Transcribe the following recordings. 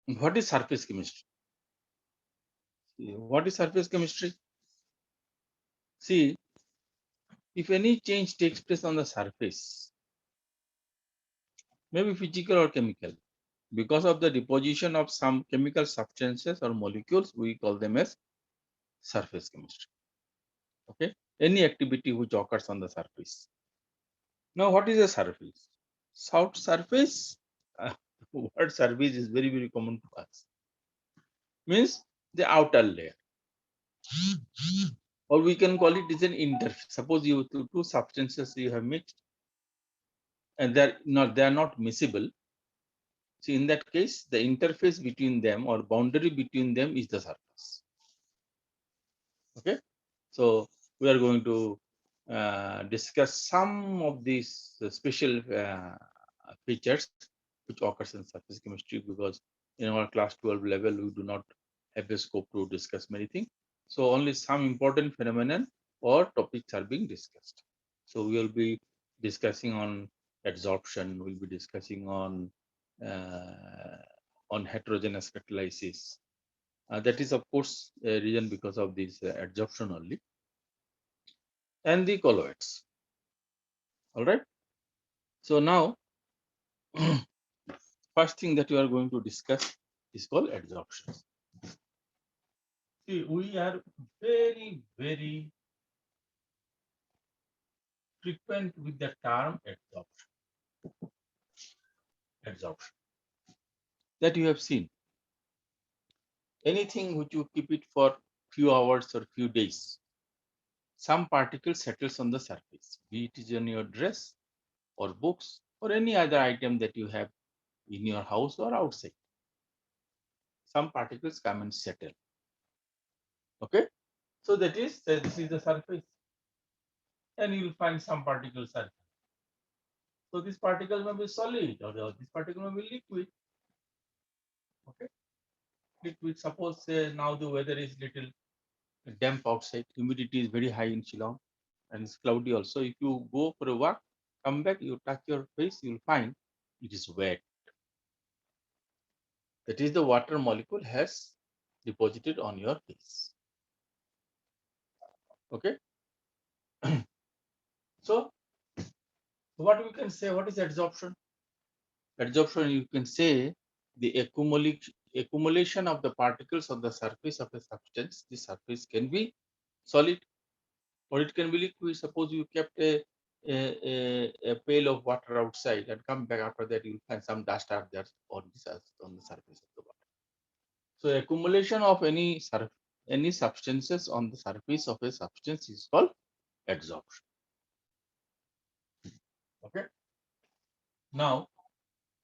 What is surface chemistry? What is surface chemistry? See, if any change takes place on the surface, maybe physical or chemical, because of the deposition of some chemical substances or molecules, we call them as surface chemistry. Okay, any activity which occurs on the surface. Now, what is a surface? Soft surface. Word surface is very, very common to us. Means the outer layer, or we can call it is an interface. Suppose you two substances you have mixed, and they are not miscible. So in that case, the interface between them or boundary between them is the surface. Okay, so we are going to discuss some of these special features which occurs in surface chemistry, because in our class 12 level we do not have the scope to discuss many things. So only some important phenomenon or topics are being discussed. So we will be discussing on adsorption. We'll be discussing on heterogeneous catalysis. That is, of course, a reason because of this adsorption only, and the colloids. All right. So now, first thing that we are going to discuss is called adsorption. See, we are very, very frequent with the term adsorption. Adsorption. That you have seen. Anything which you keep it for few hours or few days, some particle settles on the surface, be it is on your dress or books or any other item that you have in your house or outside. Some particles come and settle. Okay, so that is this is the surface, and you will find some particles are. So this particle may be solid, or this particle may be liquid. Okay, liquid. Suppose now the weather is little damp outside, humidity is very high in Shillong, and it's cloudy also. If you go for a walk, come back, you touch your face, you will find it is wet. That is, the water molecule has deposited on your face. Okay. So what we can say, what is adsorption? Adsorption, you can say the accumulation of the particles on the surface of a substance. The surface can be solid or it can be liquid. Suppose you kept a pail of water outside and come back after that, you'll find some dust are there on the surface of the water. So accumulation of any substances on the surface of a substance is called adsorption. Okay. Now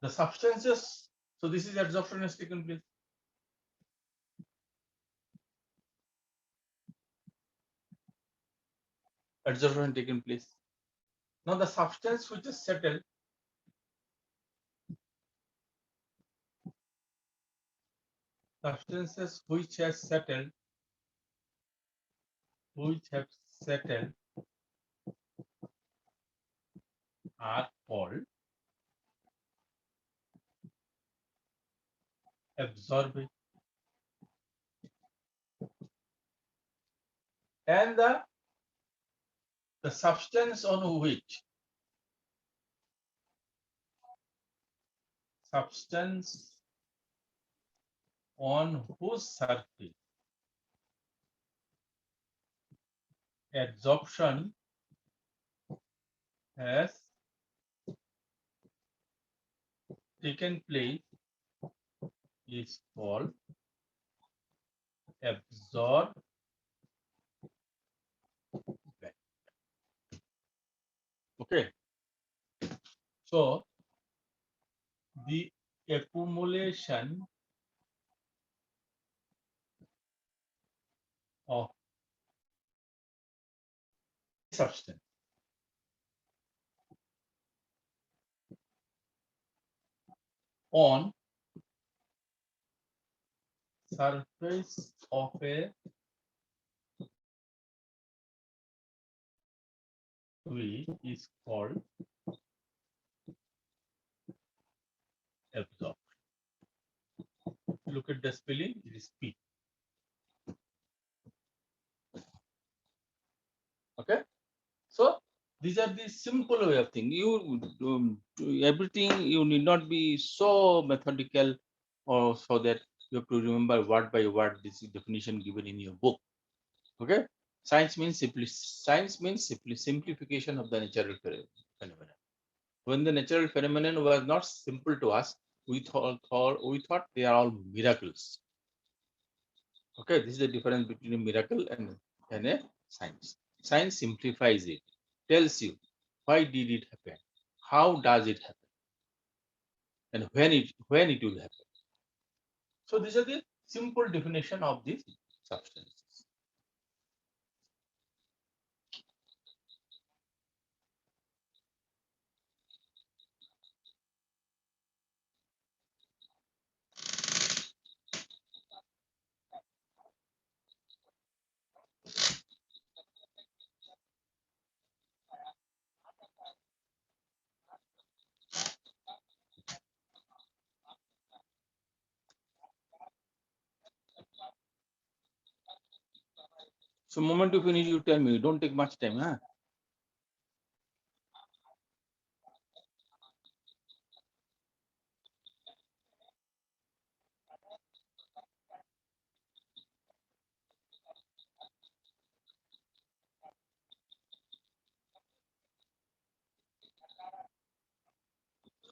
the substances. So this is adsorption has taken place. Adsorption taken place. Now the substance which is settled, substances which have settled are called absorbent, and the substance on which whose surface adsorption has taken place is called absorbent. Okay. So the accumulation of substance on surface of a fluid is called absorption. Look at the spelling, it is P. Okay, so these are the simple way of thinking. Everything you need not be so methodical, or so that you have to remember word by word this definition given in your book. Okay, science means simplification of the natural phenomenon. When the natural phenomenon was not simple to us, we thought they are all miracles. Okay, this is the difference between a miracle and a science. Science simplifies it, tells you why did it happen, how does it happen, and when it will happen. So these are the simple definition of these substances. So moment you finish, you tell me. Don't take much time, huh?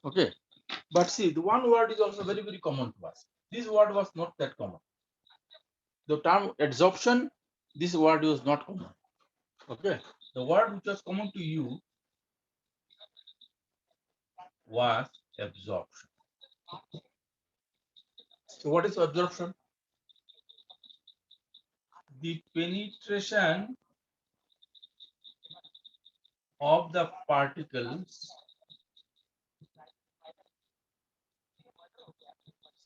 Okay. But see, the one word is also very, very common to us. This word was not that common. The term adsorption, this word was not common. Okay. The word which was common to you was absorption. So what is absorption? The penetration of the particles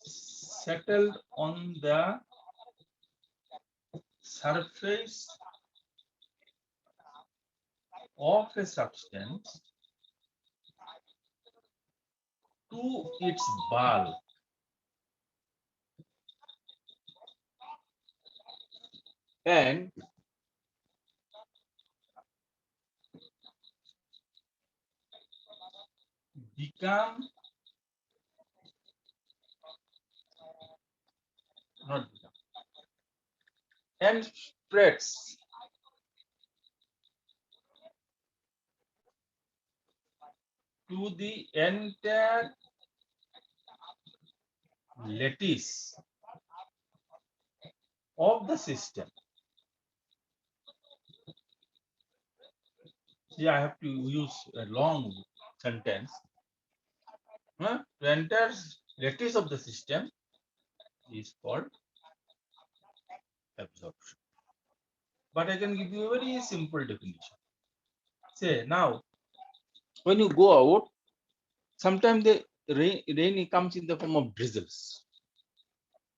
settled on the surface of a substance to its bulk and become not become and spreads to the entire lattice of the system. See, I have to use a long sentence. The entire lattice of the system is called absorption. But I can give you a very simple definition. Say now, when you go out, sometimes the rain comes in the form of drizzles.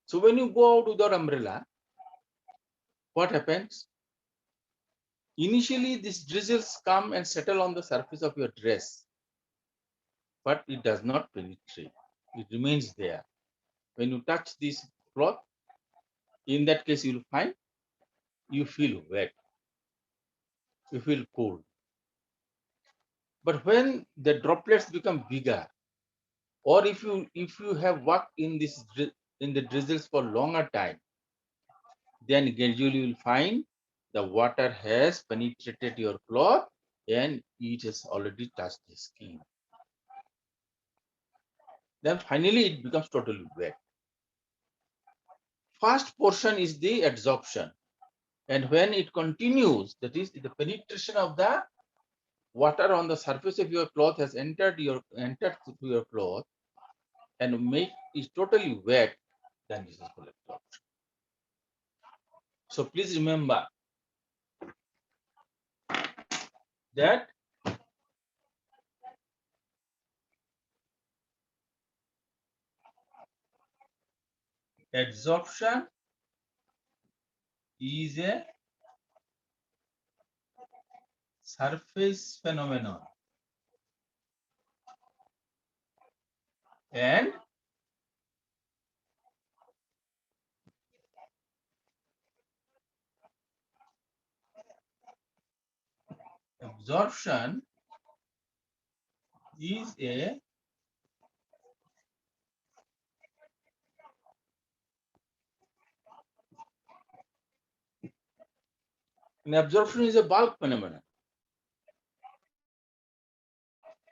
So when you go out without umbrella, what happens? Initially, these drizzles come and settle on the surface of your dress, but it does not penetrate. It remains there. When you touch this cloth, in that case, you will find you feel wet, you feel cold. But when the droplets become bigger, or if you have worked in in the drizzles for longer time, then gradually you will find the water has penetrated your cloth and it has already touched the skin. Then finally it becomes totally wet. First portion is the adsorption, and when it continues, that is the penetration of the water on the surface of your cloth has entered through your cloth and make it totally wet, then this is called absorption. So please remember that adsorption is a surface phenomenon and Absorption is a absorption is a bulk phenomenon.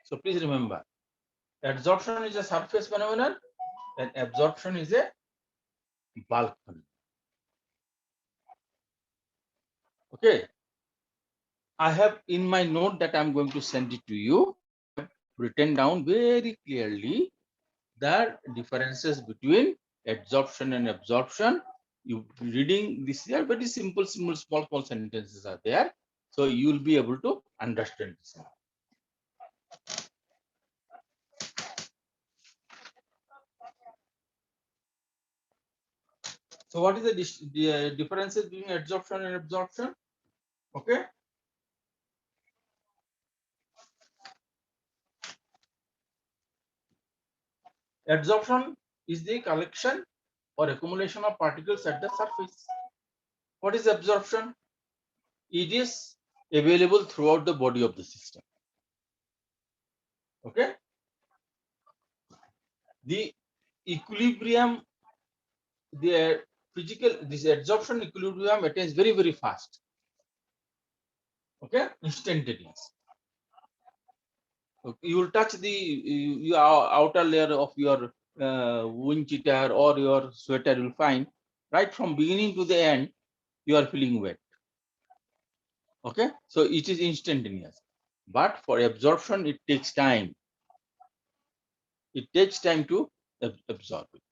So please remember, adsorption is a surface phenomenon and absorption is a bulk phenomenon. Okay. I have in my note that I'm going to send it to you, written down very clearly the differences between adsorption and absorption. You reading this here, very simple, small sentences are there. So you will be able to understand this. So what is the differences between adsorption and absorption? Okay. Adsorption is the collection or accumulation of particles at the surface. What is absorption? It is available throughout the body of the system. Okay. The equilibrium, the physical, this adsorption equilibrium attains very, very fast. Okay, instantaneous. Okay. You will touch the outer layer of your wind cheater or your sweater, you will find right from beginning to the end, you are feeling wet. Okay, so it is instantaneous. But for absorption, it takes time. It takes time to absorb it.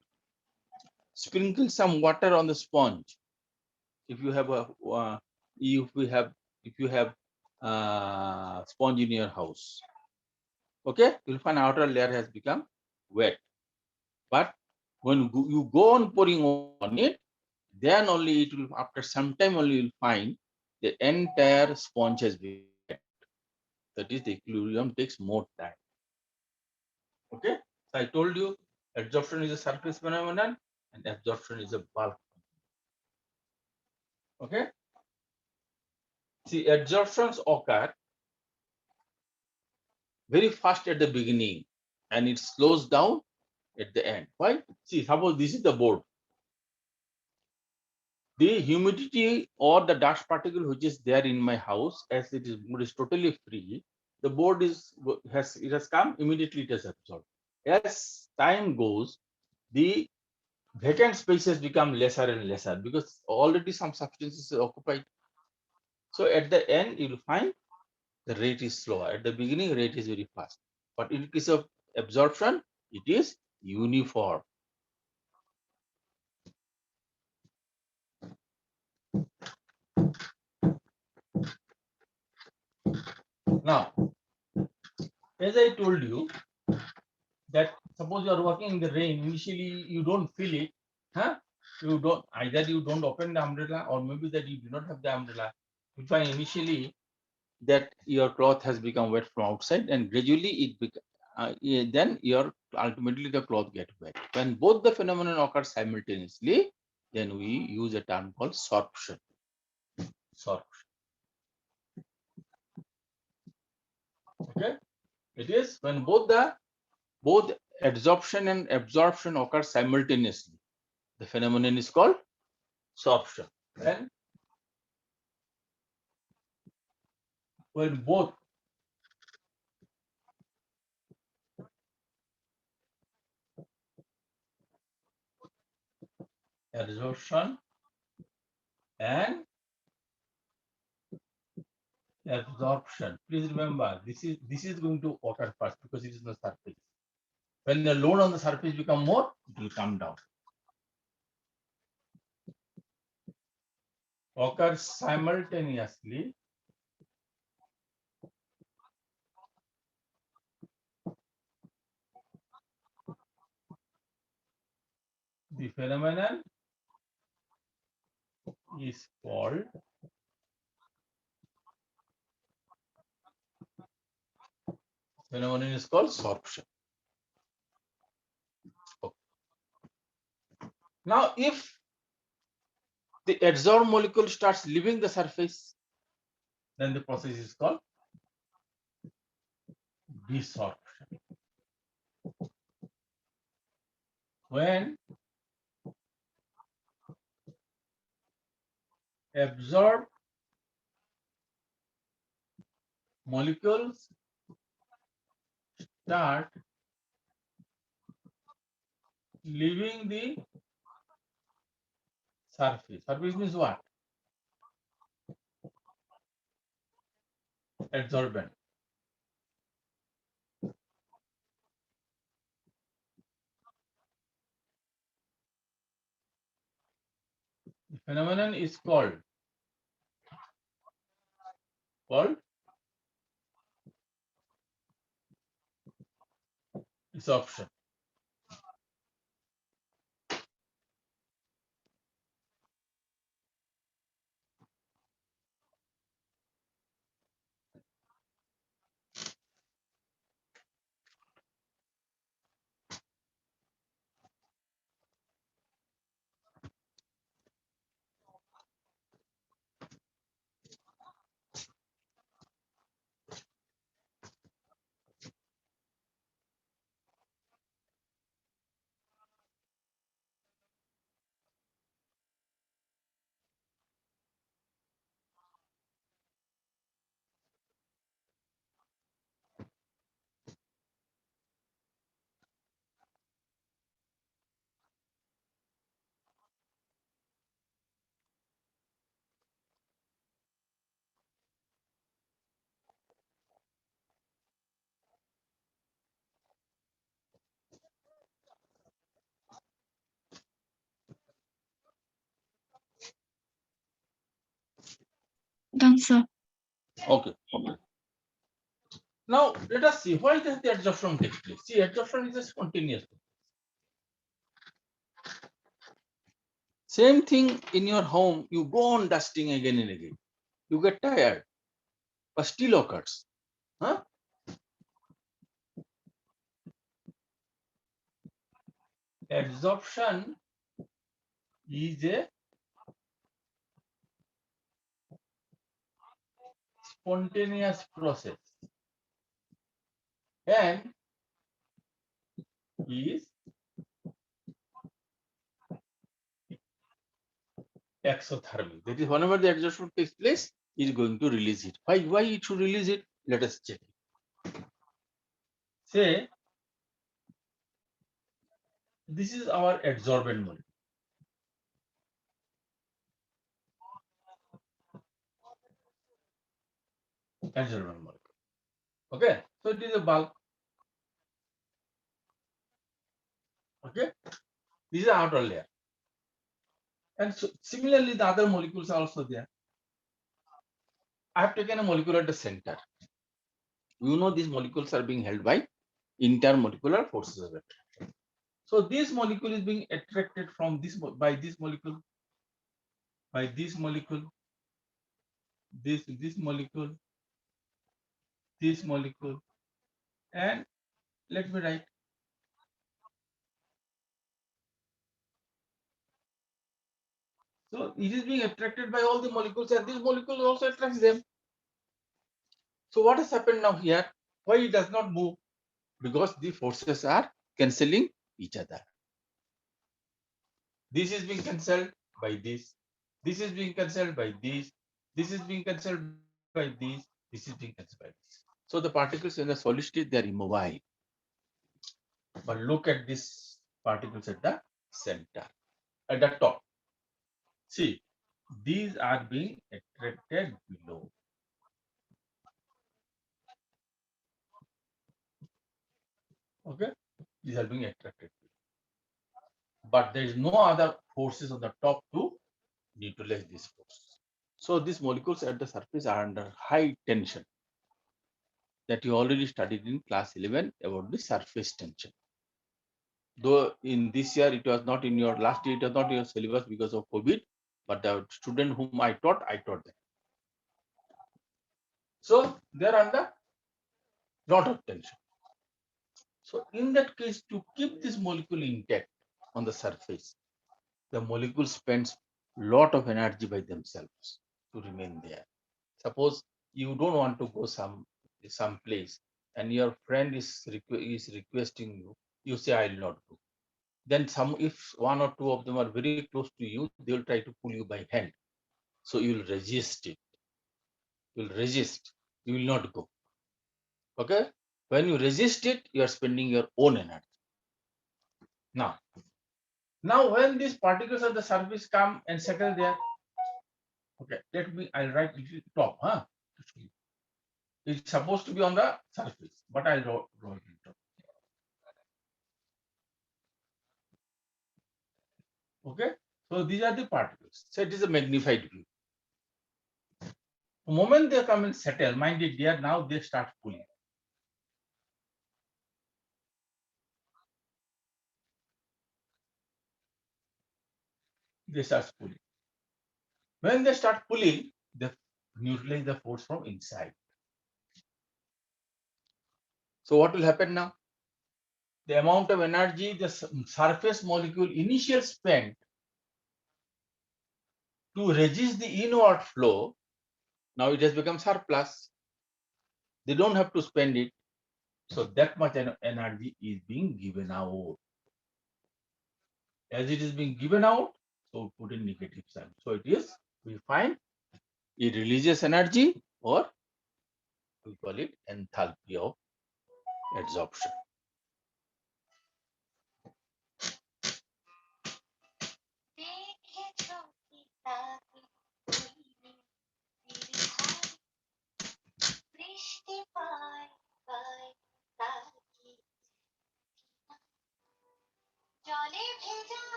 Sprinkle some water on the sponge. If you have a if you have sponge in your house, okay, you'll find outer layer has become wet. But when you go on pouring on it, then only it will, after some time only you'll find the entire sponge has been wet. That is, the equilibrium takes more time. Okay, so I told you adsorption is a surface phenomenon and absorption is a bulk. Okay, see, adsorptions occur very fast at the beginning and it slows down at the end. Why? See, suppose this is the board. The humidity or the dust particle which is there in my house, as it is totally free, the board has come, immediately it has absorbed. As time goes, the vacant spaces become lesser and lesser because already some substances are occupied. So at the end, you will find the rate is slower. At the beginning, rate is very fast. But in case of absorption, it is uniform. Now, as I told you, that suppose you are working in the rain, initially you don't feel it, huh? You don't, either you don't open the umbrella or maybe that you do not have the umbrella. You find initially that your cloth has become wet from outside and gradually then your ultimately the cloth get wet. When both the phenomenon occur simultaneously, then we use a term called sorption. Sorption. Okay, it is when both adsorption and absorption occur simultaneously. The phenomenon is called sorption. And when both adsorption and absorption, please remember this is going to occur first because it is the surface. When the load on the surface become more, it will come down. Occurs simultaneously. The phenomenon is called sorption. Okay. Now, if the adsorbed molecule starts leaving the surface, then the process is called desorption. When absorbed molecules start leaving the surface. Surface means what? Adsorbent. The phenomenon is called absorption. Done, sir. Okay. Now let us see why does the adsorption take place. See, adsorption is a spontaneous. Same thing in your home, you go on dusting again and again. You get tired, but still occurs. Huh? Adsorption is a spontaneous process and is exothermic. That is, whenever the adsorption takes place, it is going to release it. Why it should release it? Let us check it. Say, this is our adsorbent molecule. Adsorbent molecule. Okay, so it is a bulk. Okay, this is the outer layer. And so similarly, the other molecules are also there. I have taken a molecule at the center. You know, these molecules are being held by intermolecular forces of attraction. So this molecule is being attracted from this by this molecule, this molecule, this molecule, this molecule, and let me write. So it is being attracted by all the molecules, and this molecule also attracts them. So what has happened now here? Why it does not move? Because the forces are cancelling each other. This is being cancelled by this. This is being cancelled by this. This is being cancelled by this. This is being cancelled by this. So the particles in the solid state, they are immobile. But look at these particles at the center, at the top. See, these are being attracted below. Okay, these are being attracted below. But there is no other forces on the top to neutralize this force. So these molecules at the surface are under high tension that you already studied in class 11 about the surface tension. Though in this year it was not in your last year, it was not in your syllabus because of COVID, but the student whom I taught them. So they're under lot of tension. So in that case, to keep this molecule intact on the surface, the molecule spends lot of energy by themselves to remain there. Suppose you don't want to go some place, and your friend is requesting you, you say, I'll not go. Then if one or two of them are very close to you, they will try to pull you by hand. So you will resist it. You will resist. You will not go. Okay? When you resist it, you are spending your own energy. Now when these particles of the surface come and settle there, okay, I'll write little top, huh? It's supposed to be on the surface, but I'll draw it top. Okay, so these are the particles. So it is a magnified view. The moment they come and settle, mind it, dear, now they start pulling. They start pulling. When they start pulling, they neutralize the force from inside. So what will happen now? The amount of energy the surface molecule initially spent to resist the inward flow, now it has become surplus. They don't have to spend it. So that much energy is being given out. As it is being given out, so put in negative sign. So it is, we find it releases energy, or we call it enthalpy of adsorption.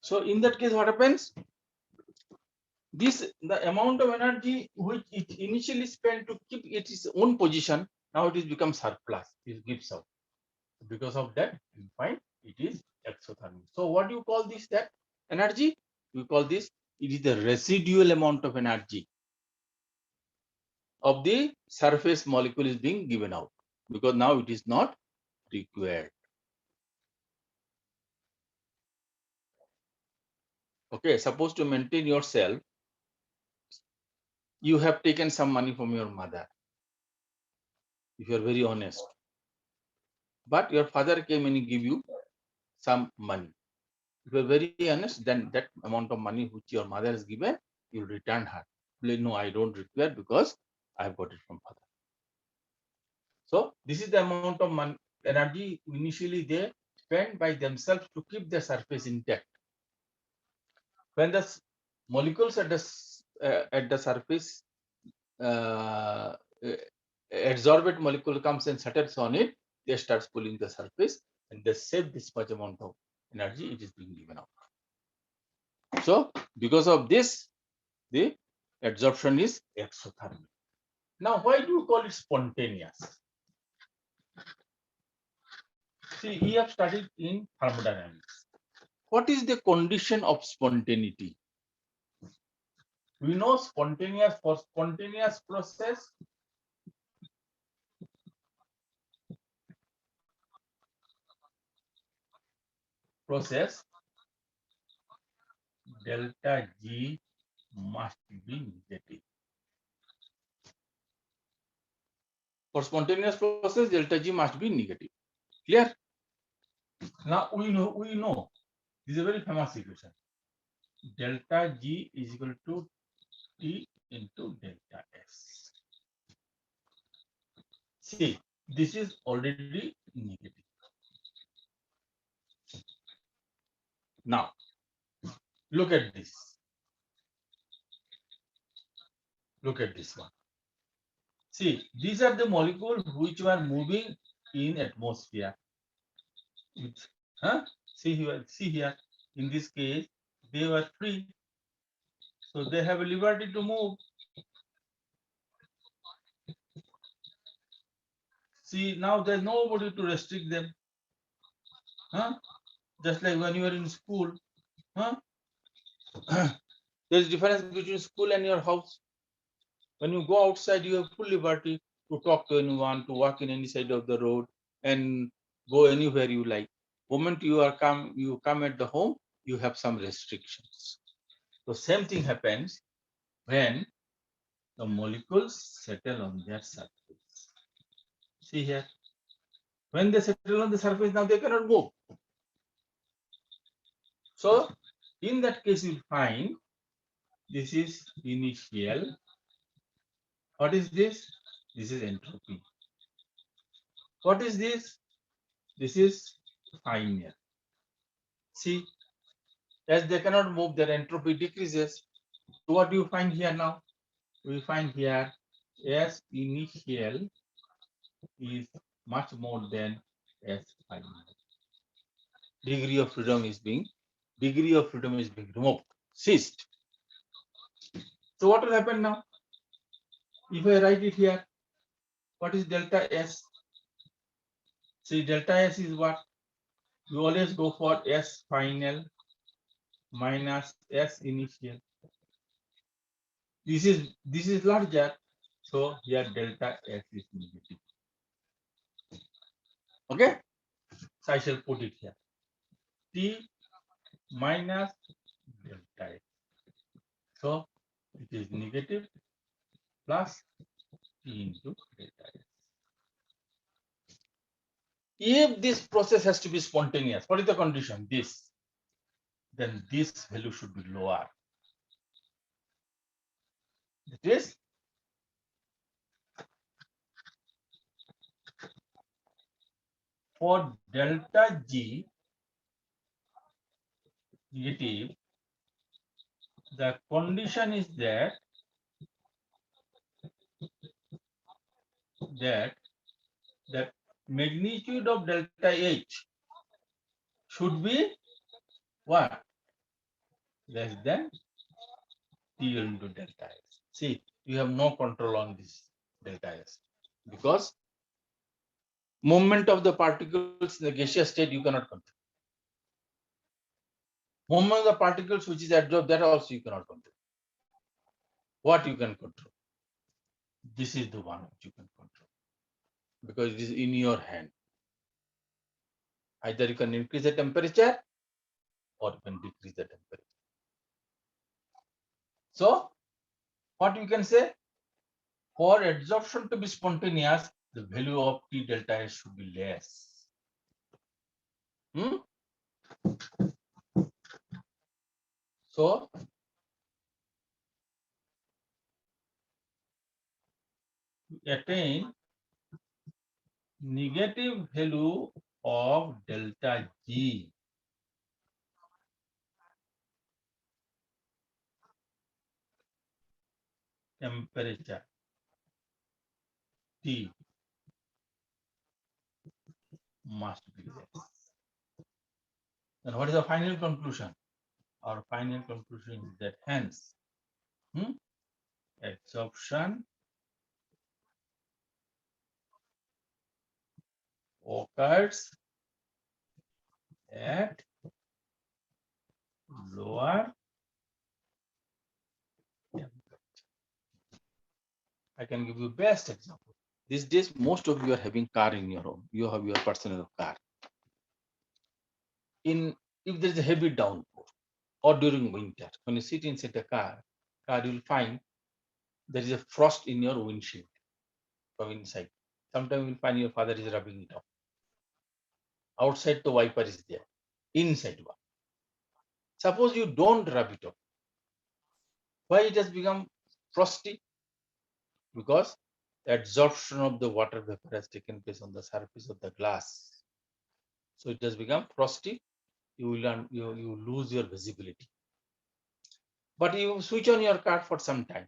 So in that case, what happens? The amount of energy which it initially spent to keep its own position, now it is become surplus. It gives out. Because of that, you find it is exothermic. So what do you call this, that energy? We call this, it is the residual amount of energy of the surface molecule is being given out, because now it is not required. Okay, suppose to maintain yourself, you have taken some money from your mother, if you are very honest, but your father came and give you some money. If you are very honest, then that amount of money which your mother has given, you return her. No, I don't require because I have got it from father. So this is the amount of energy initially they spend by themselves to keep the surface intact. When the molecules at the surface, adsorbent molecule comes and settles on it, they starts pulling the surface, and they save this much amount of energy, it is being given out. So because of this, the adsorption is exothermic. Now, why do you call it spontaneous? See, we have studied in thermodynamics. What is the condition of spontaneity? We know spontaneous, for spontaneous process, delta G must be negative. For spontaneous process, delta G must be negative. Clear? Now we know this is a very famous equation. Delta G is equal to T into delta S. See, this is already negative. Now, look at this. Look at this one. See, these are the molecules which were moving in atmosphere. See here. In this case, they were free, so they have a liberty to move. See, now there's nobody to restrict them. Just like when you were in school. There is difference between school and your house. When you go outside, you have full liberty to talk to anyone, to walk in any side of the road, and go anywhere you like. Moment you come at the home, you have some restrictions. So same thing happens when the molecules settle on their surface. See here, when they settle on the surface, now they cannot move. So in that case, you'll find this is initial. What is this? This is entropy. What is this? This is final. See, as they cannot move, their entropy decreases. So what do you find here now? We find here S initial is much more than S final. Degree of freedom is being removed, ceased. So what will happen now? If I write it here, what is delta S? See, delta S is what? You always go for S final minus S initial. This is larger, so here delta S is negative. Okay, so I shall put it here. T minus delta S. So it is negative plus T into delta S. If this process has to be spontaneous, what is the condition? This. Then this value should be lower. It is for delta G negative, the condition is that the magnitude of delta H should be what? Less than T into delta S. See, you have no control on this delta S because movement of the particles in the gaseous state you cannot control. Movement of the particles which is adsorbed, that also you cannot control. What you can control? This is the one which you can control because it is in your hand. Either you can increase the temperature or you can decrease the temperature. So, what you can say? For adsorption to be spontaneous, the value of T delta S should be less. So, to attain negative value of delta G, temperature T must be less. Then what is the final conclusion? Our final conclusion is that hence adsorption occurs at lower temperature. I can give you best example. These days, most of you are having car in your home. You have your personal car. If there is a heavy downpour or during winter, when you sit inside the car, you will find there is a frost in your windshield from inside. Sometimes you will find your father is rubbing it off. Outside the wiper is there. Inside one. Suppose you don't rub it off. Why it has become frosty? Because the adsorption of the water vapor has taken place on the surface of the glass. So it has become frosty. You lose your visibility. But you switch on your car for some time.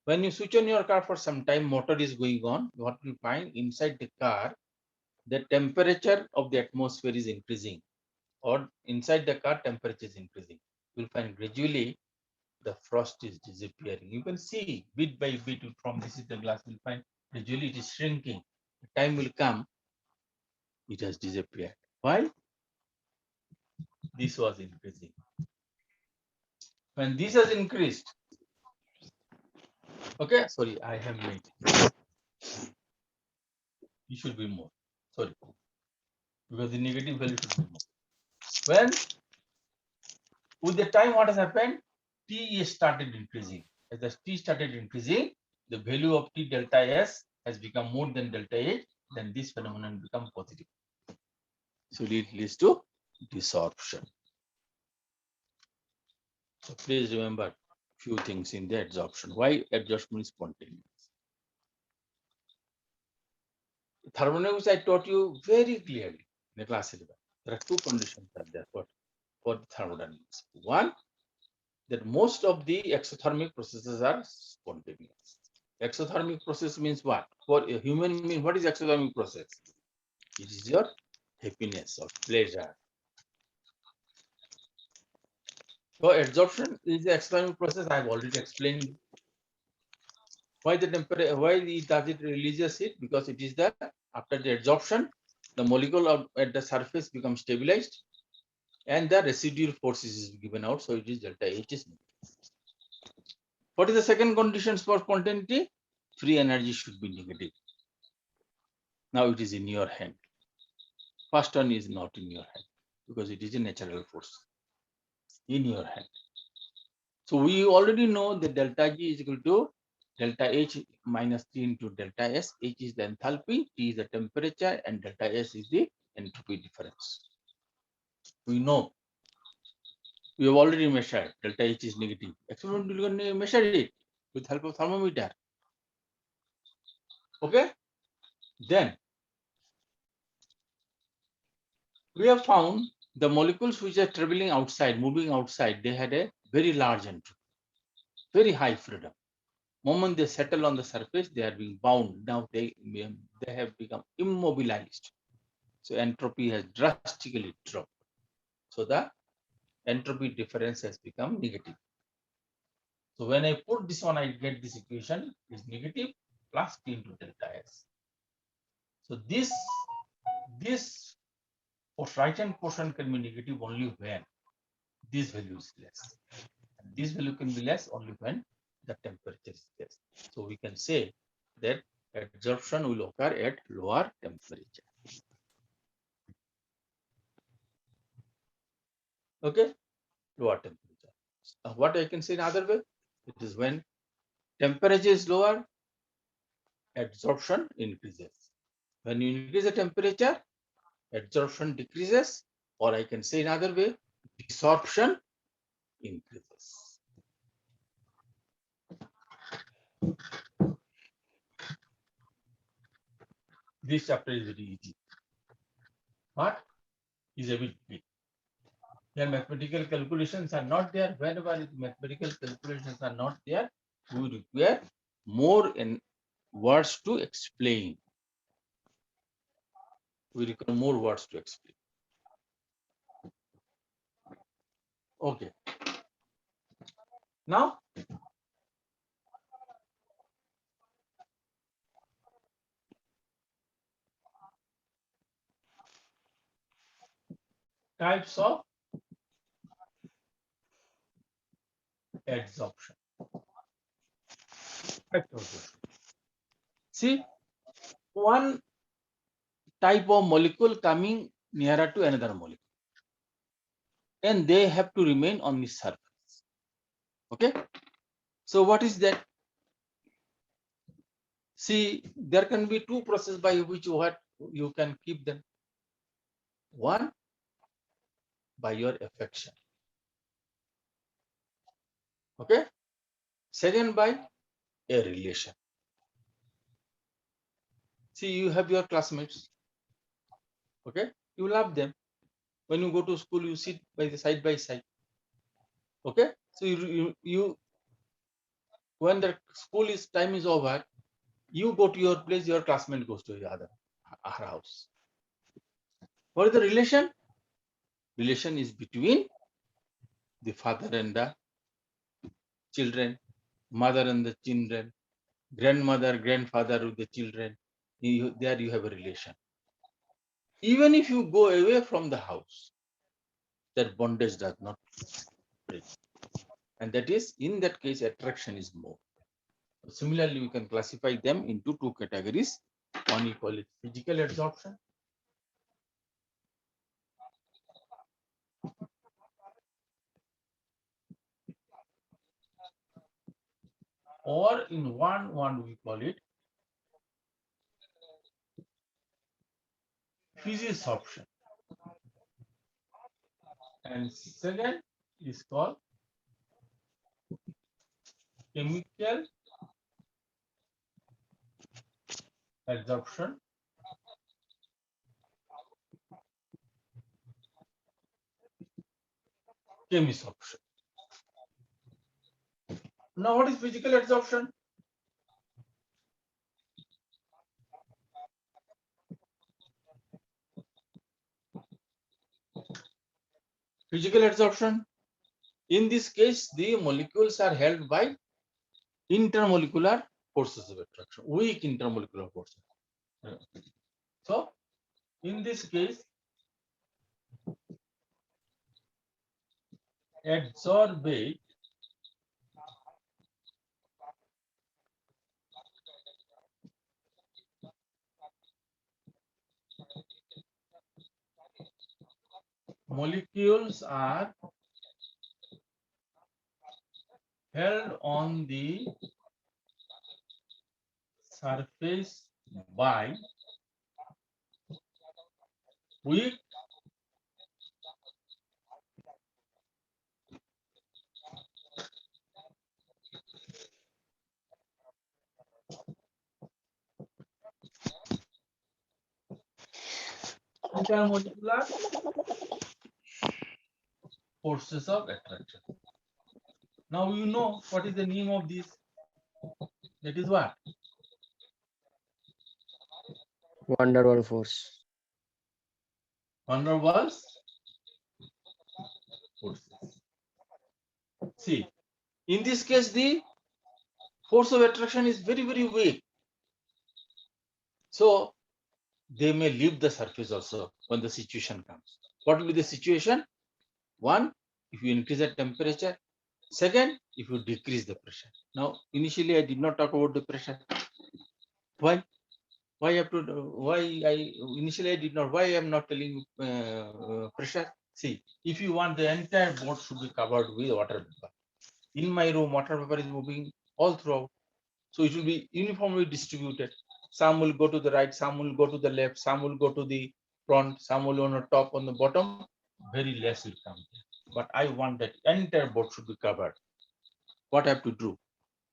When you switch on your car for some time, motor is going on. What you find inside the car, the temperature of the atmosphere is increasing, or inside the car temperature is increasing. You'll find gradually the frost is disappearing. You can see bit by bit from this is the glass. You'll find gradually it is shrinking. The time will come, it has disappeared. Why? This was increasing. When this has increased, okay, sorry, I have made it should be more. Sorry, because the negative value should be more. When with the time, what has happened? T is started increasing. As the T started increasing, the value of T delta S has become more than delta H, then this phenomenon becomes positive. So it leads to desorption. So please remember few things in the adsorption. Why adsorption is spontaneous? Thermodynamics I taught you very clearly in the class 11. There are two conditions are there for thermodynamics. One, that most of the exothermic processes are spontaneous. Exothermic process means what? For a human being, what is exothermic process? It is your happiness or pleasure. So adsorption is the exothermic process. I have already explained why the temperature, why it does it releases it, because it is the after the adsorption, the molecule at the surface becomes stabilized, and the residual force is given out. So it is delta H is negative. What is the second conditions for spontaneity? Free energy should be negative. Now it is in your hand. First one is not in your hand because it is a natural force in your hand. So we already know that delta G is equal to delta H minus T into delta S. H is the enthalpy, T is the temperature, and delta S is the entropy difference. We know. We have already measured delta H is negative. Experiment we can measure it with help of thermometer. Okay. Then we have found the molecules which are traveling outside, moving outside, they had a very large entropy, very high freedom. Moment they settle on the surface, they are being bound. Now they have become immobilized. So entropy has drastically dropped. So the entropy difference has become negative. So when I put this one, I get this equation is negative plus T into delta S. So this right hand portion can be negative only when this value is less. And this value can be less only when the temperature is less. So we can say that adsorption will occur at lower temperature. Okay, lower temperature. What I can say in other way, it is when temperature is lower, adsorption increases. When you increase the temperature, adsorption decreases, or I can say in other way, desorption increases. This chapter is very easy, but is a bit big. Their mathematical calculations are not there. Whenever mathematical calculations are not there, we require more in words to explain. We require more words to explain. Okay. Now, types of adsorption. See, one type of molecule coming nearer to another molecule, and they have to remain on the surface. Okay. So what is that? See, there can be two processes by which you can keep them. One, by your affection. Okay. Second, by a relation. See, you have your classmates. Okay. You love them. When you go to school, you sit by side. Okay. So you when the school time is over, you go to your place, your classmate goes to her house. What is the relation? Relation is between the father and the children, mother and the children, grandmother, grandfather with the children. There you have a relation. Even if you go away from the house, that bondage does not break. and that is, in that case, attraction is more. Similarly, we can classify them into two categories. One, we call it physical adsorption, or in one we call it physisorption, and second is called chemical adsorption, chemisorption. Now, what is physical adsorption? Physical adsorption. In this case, the molecules are held by intermolecular forces of attraction, weak intermolecular forces. So, in this case, adsorbate molecules are held on the surface by weak intermolecular forces of attraction. Now you know what is the name of this. That is what? Van der Waals force. Van der Waals forces. See, in this case, the force of attraction is very, very weak. So they may leave the surface also when the situation comes. What will be the situation? One, if you increase the temperature. Second, if you decrease the pressure. Now, initially I did not talk about the pressure. Why? Why I initially I did not, why I am not telling pressure? See, if you want, the entire board should be covered with water vapor. In my room, water vapor is moving all throughout. So it will be uniformly distributed. Some will go to the right, some will go to the left, some will go to the front, some will on the top, on the bottom. Very less will come. But I want that entire board should be covered. What I have to do?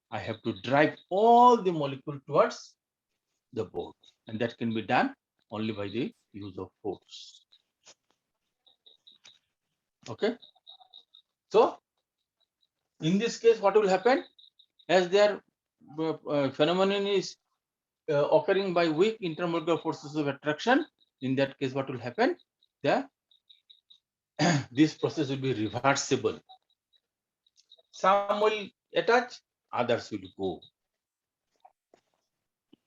I have to drive all the molecule towards the board, and that can be done only by the use of force. Okay. So in this case, what will happen? As their phenomenon is occurring by weak intermolecular forces of attraction, in that case, what will happen? This process will be reversible. Some will attach, others will go.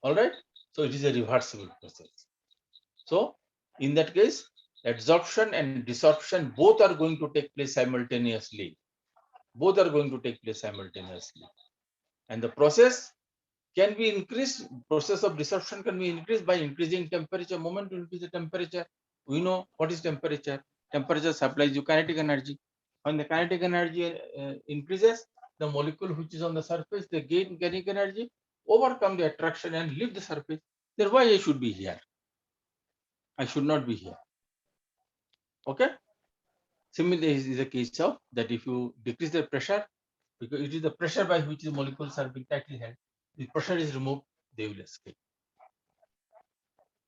All right. So it is a reversible process. So in that case, adsorption and desorption both are going to take place simultaneously. Both are going to take place simultaneously. And the process can be increased. Process of desorption can be increased by increasing temperature. Moment to increase the temperature. We know what is temperature. Temperature supplies you kinetic energy. When the kinetic energy increases, the molecule which is on the surface, they gain kinetic energy, overcome the attraction and leave the surface. Then why I should be here? I should not be here. Okay. Similarly, is the case of that if you decrease the pressure, because it is the pressure by which the molecules are being tightly held. The pressure is removed, they will escape.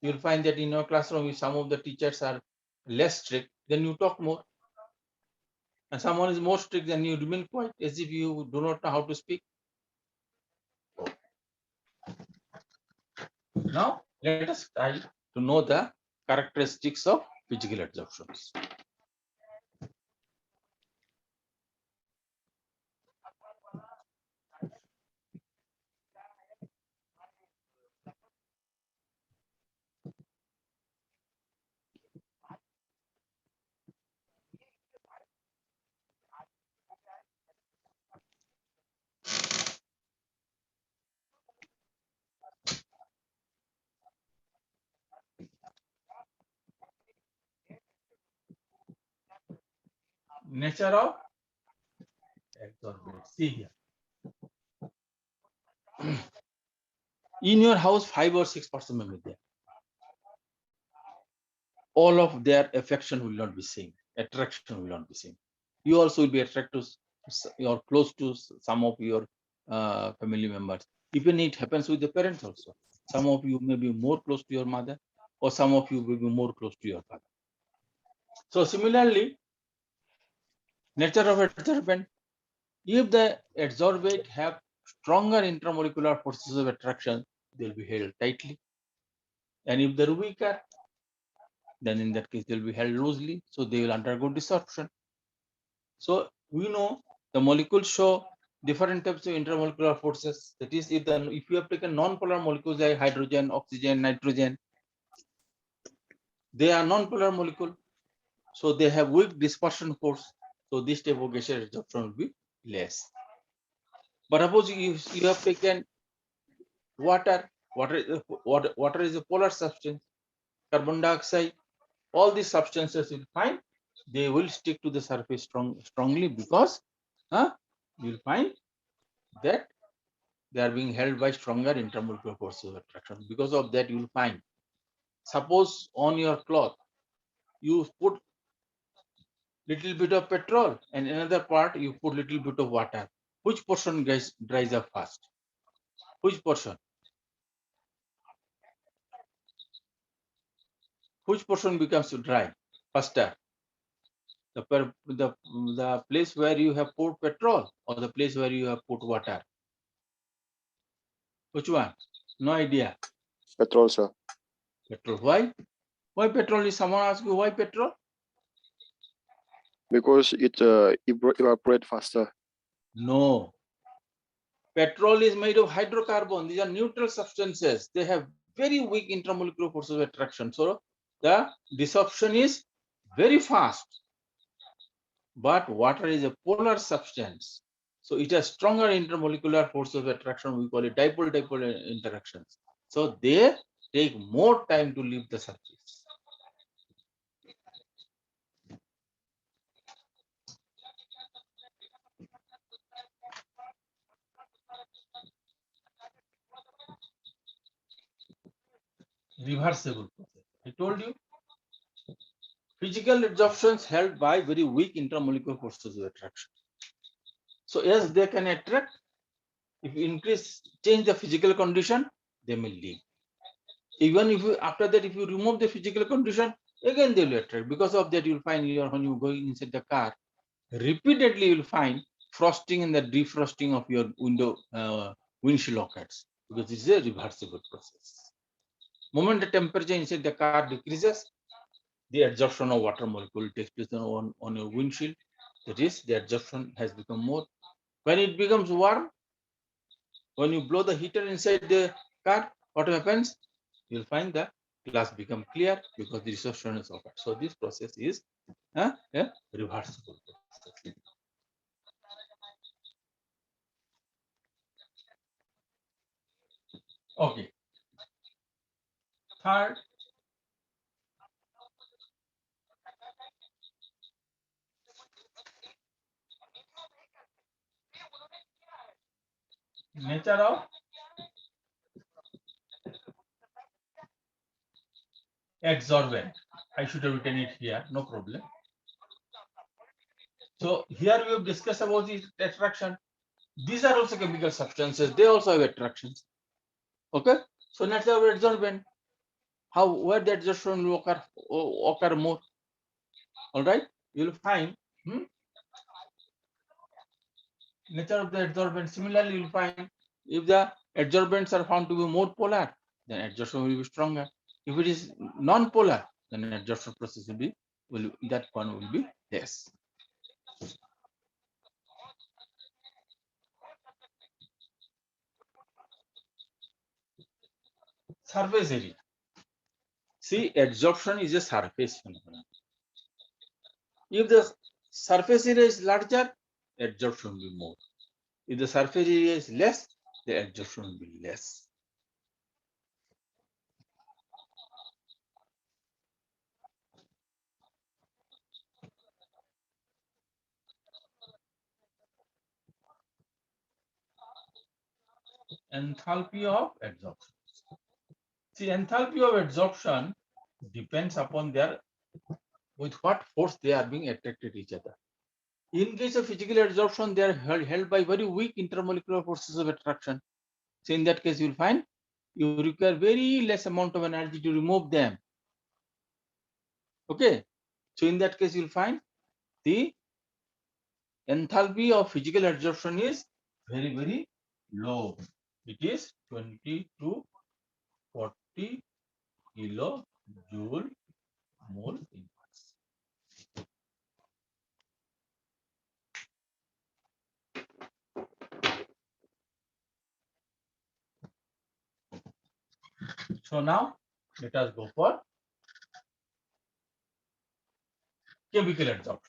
You will find that in your classroom, if some of the teachers are less strict, then you talk more. And someone is more strict, then you remain quiet as if you do not know how to speak. Now, let us try to know the characteristics of physical adsorptions. nature of adsorbent. See here. In your house, 5 or 6% may be there. All of their affection will not be same. Attraction will not be same. You also will be attracted to or close to some of your family members. Even it happens with the parents also. Some of you may be more close to your mother, or some of you will be more close to your father. So similarly, nature of adsorbent. If the adsorbent have stronger intermolecular forces of attraction, they'll be held tightly. And if they're weaker, then in that case they'll be held loosely, so they will undergo desorption. So we know the molecules show different types of intermolecular forces. That is, if you have taken non-polar molecules like hydrogen, oxygen, nitrogen, they are non-polar molecule, so they have weak dispersion force. So this type of gaseous absorption will be less. But suppose you have taken water. Water is a polar substance. Carbon dioxide. All these substances will find they will stick to the surface strongly because you'll find that they are being held by stronger intermolecular forces of attraction. Because of that, you will find, suppose on your cloth you put little bit of petrol and another part you put little bit of water. Which portion dries up fast? Which portion? Which portion becomes dry faster? The place where you have put petrol or the place where you have put water? Which one? No idea. Petrol, sir. Petrol. Why? Why petrol? Is someone ask you why petrol? Because it evaporate faster. No. Petrol is made of hydrocarbon. These are neutral substances. They have very weak intermolecular forces of attraction. So the desorption is very fast. But water is a polar substance. So it has stronger intermolecular forces of attraction. We call it dipole-dipole interactions. So they take more time to leave the surface. Reversible process. I told you, physical adsorptions held by very weak intermolecular forces of attraction. So yes, they can attract. If you change the physical condition, they may leave. Even if you, after that, if you remove the physical condition, again they will attract. Because of that, you'll find when you go inside the car, repeatedly you'll find frosting and the defrosting of your windshield occurs, because this is a reversible process. Moment the temperature inside the car decreases, the adsorption of water molecule takes place on your windshield. That is, the adsorption has become more. When it becomes warm, when you blow the heater inside the car, what happens? You'll find the glass become clear because the desorption is occurred. So this process is a reversible process. Okay. Third, nature of adsorbent. I should have written it here, no problem. So here we have discussed about the attraction. These are also chemical substances. They also have attractions. Okay. So nature of adsorbent. Where the adsorption will occur more. All right. You'll find nature of the adsorbent. Similarly, you'll find if the adsorbents are found to be more polar, then adsorption will be stronger. If it is non-polar, then adsorption process that one will be less. Surface area. See, adsorption is a surface phenomenon. If the surface area is larger, adsorption will be more. If the surface area is less, the adsorption will be less. Enthalpy of adsorption. See, enthalpy of adsorption depends upon their with what force they are being attracted to each other. In case of physical adsorption, they are held by very weak intermolecular forces of attraction. So in that case, you will find you require very less amount of energy to remove them. Okay. So in that case, you will find the enthalpy of physical adsorption is very, very low. It is 20 to 40 kilojoule mole inverse. So now let us go for chemical adsorption.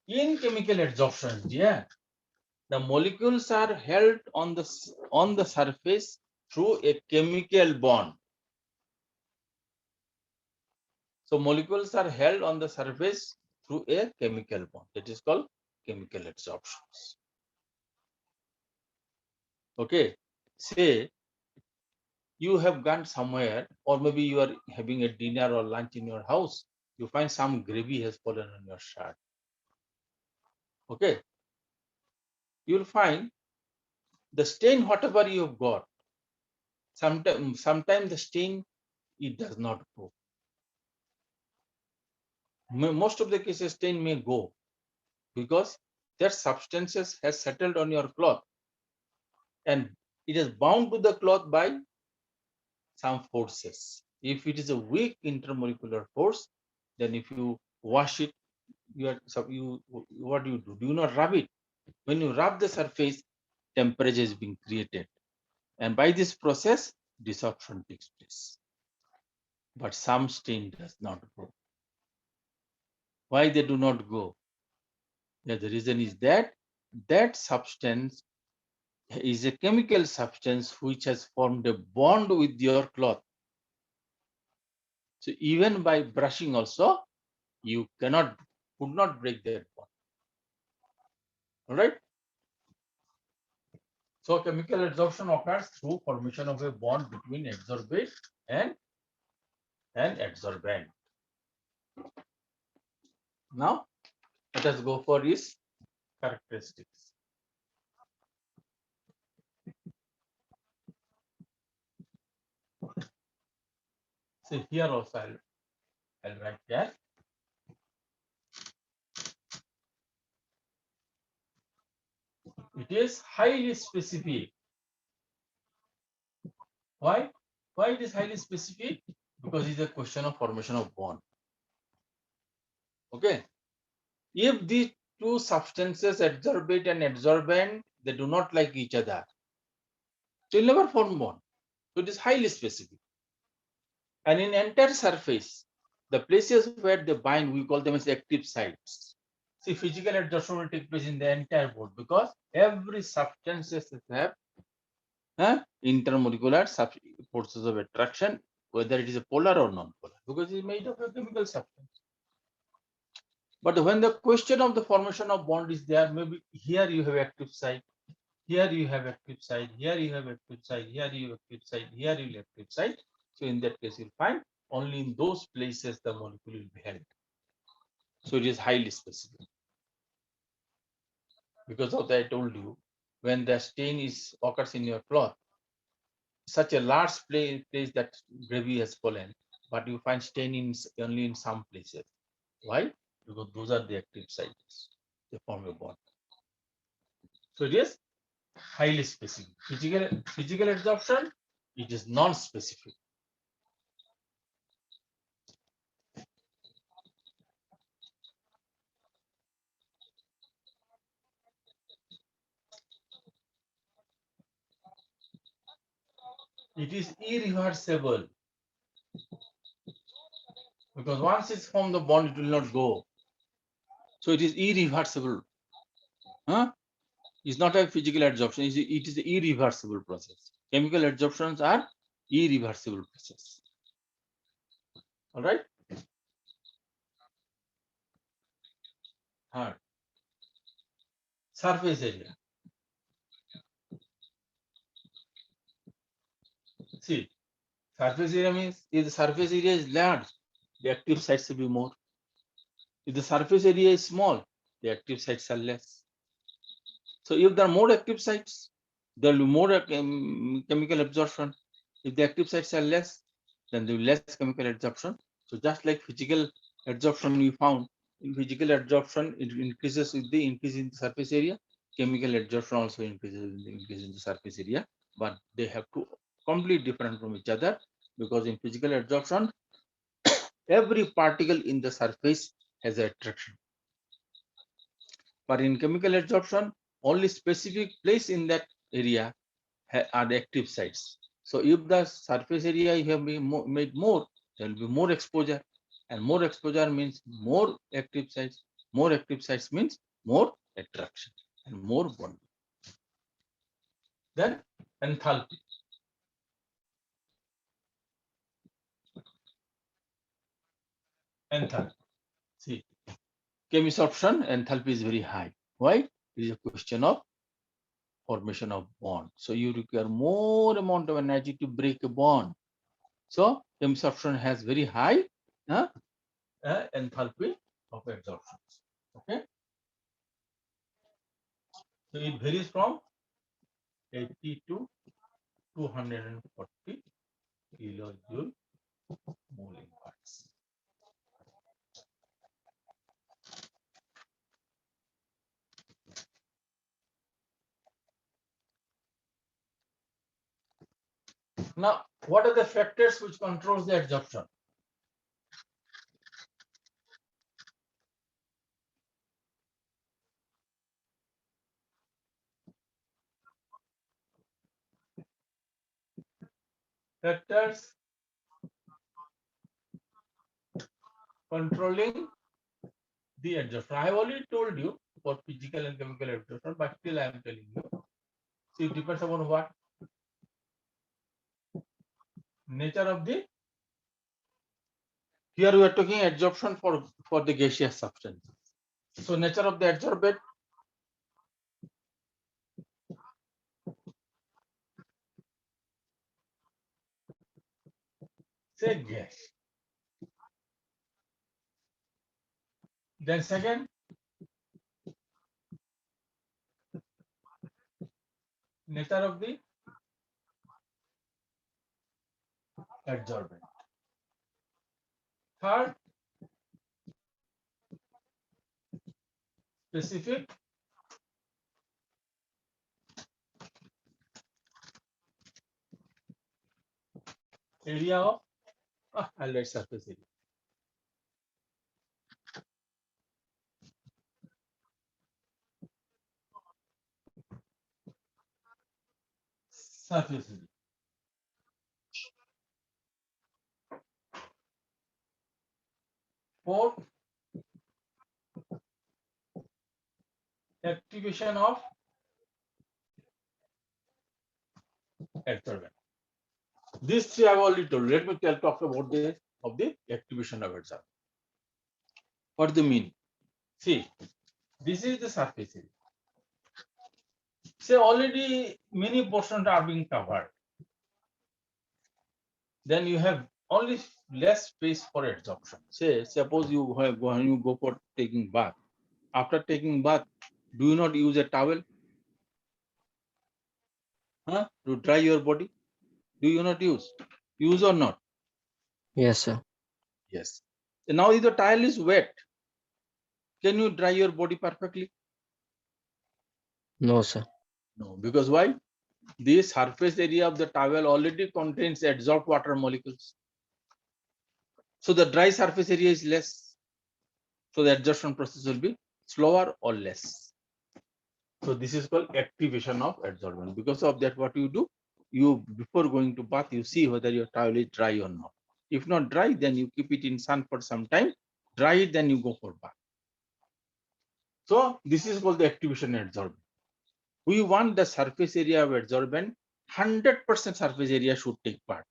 In chemical adsorption, yeah, the molecules are held on the surface through a chemical bond. So molecules are held on the surface through a chemical bond. That is called chemical adsorptions. Okay. Say you have gone somewhere, or maybe you are having a dinner or lunch in your house. You find some gravy has fallen on your shirt. Okay. You'll find the stain, whatever you have got. Sometimes the stain it does not go. Most of the cases stain may go because that substances has settled on your cloth and it is bound to the cloth by some forces. If it is a weak intermolecular force, then if you wash it, what do? Do not rub it. When you rub the surface, temperature is being created, and by this process, desorption takes place. But some stain does not go. Why they do not go? Yeah, the reason is that that substance is a chemical substance which has formed a bond with your cloth. So even by brushing also, you could not break that bond. All right. So chemical adsorption occurs through formation of a bond between adsorbate and adsorbent. Now let us go for its characteristics. So here also I'll write that. It is highly specific. Why? Why it is highly specific? Because it's a question of formation of bond. Okay. If these two substances, adsorbate and adsorbent, they do not like each other, so you'll never form bond. So it is highly specific. And in entire surface, the places where they bind, we call them as active sites. See, physical adsorption will take place in the entire board because every substances have intermolecular forces of attraction, whether it is a polar or non-polar, because it is made of a chemical substance. But when the question of the formation of bond is there, maybe here you have active site, here you have active site, here you have active site, here you have active site, here you have active site. So in that case, you'll find only in those places the molecule will be held. So it is highly specific. Because of that, I told you, when the stain occurs in your cloth, such a large place that gravy has fallen, but you find stain only in some places. Why? Because those are the active sites. They form a bond. So it is highly specific. Physical adsorption, it is non-specific. It is irreversible. Because once it's formed the bond, it will not go. So it is irreversible. Huh? It's not a physical adsorption, it is an irreversible process. Chemical adsorptions are irreversible process. All right. Surface area. See, surface area means if the surface area is large, the active sites will be more. If the surface area is small, the active sites are less. So if there are more active sites, there will be more chemical absorption. If the active sites are less, then there will be less chemical absorption. So just like physical adsorption we found, in physical adsorption, it increases with the increase in the surface area. Chemical adsorption also increases with the increase in the surface area, but they have to completely different from each other, because in physical adsorption, every particle in the surface has an attraction. But in chemical adsorption, only specific place in that area are the active sites. So if the surface area you have made more, there will be more exposure, and more exposure means more active sites. More active sites means more attraction and more bonding. Then enthalpy. Enthalpy. See, chemisorption enthalpy is very high. Why? It is a question of formation of bond. So you require more amount of energy to break a bond. So chemisorption has very high enthalpy of adsorptions. Okay. So it varies from 80 to 240 kilojoule mole in parts. Now, what are the factors which controls the adsorption? Factors controlling the adsorption. I have already told you for physical and chemical adsorption, but still I am telling you. See, it depends upon what? Nature of the. Here we are talking adsorption for the gaseous substances. So nature of the adsorbent. Say gas. Then second, nature of the adsorbent. Third, specific area of highlight surface area. Surface area. Fourth, activation of adsorbent. These three I have already told. Let me talk about the activation of adsorbent. What do you mean? See, this is the surface area. Say already many portions are being covered. Then you have only less space for adsorption. Say, suppose you go for taking bath. After taking bath, do you not use a towel? To dry your body? Do you not use? Use or not? Yes, sir. Yes. And now if the towel is wet, can you dry your body perfectly? No, sir. No, because why? The surface area of the towel already contains adsorbed water molecules. So the dry surface area is less. So the adsorption process will be slower or less. So this is called activation of adsorbent. Because of that, what you do? You, before going to bath, you see whether your towel is dry or not. If not dry, then you keep it in sun for some time. Dry it, then you go for bath. So this is called the activation adsorbent. We want the surface area of adsorbent, 100% surface area should take part.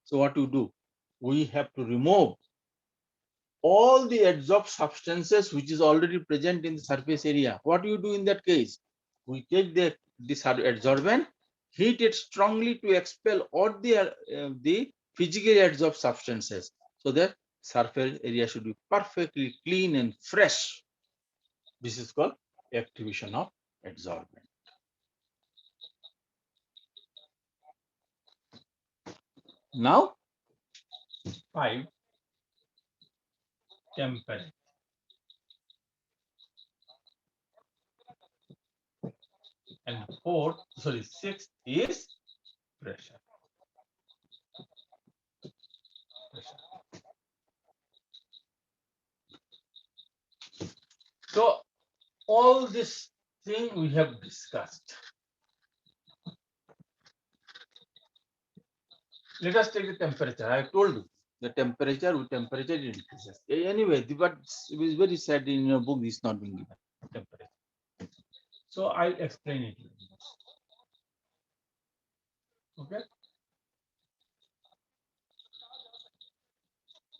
So what you do? We have to remove all the adsorbed substances which is already present in the surface area. What do you do in that case? We take this adsorbent, heat it strongly to expel all the physically adsorbed substances. So that surface area should be perfectly clean and fresh. This is called activation of adsorbent. Now, 5, temperature. And 6 is pressure. So all this thing we have discussed. Let us take the temperature. I told you the temperature with temperature increases. Anyway, but it is very sad in your book this is not being given temperature. So I'll explain it. Okay.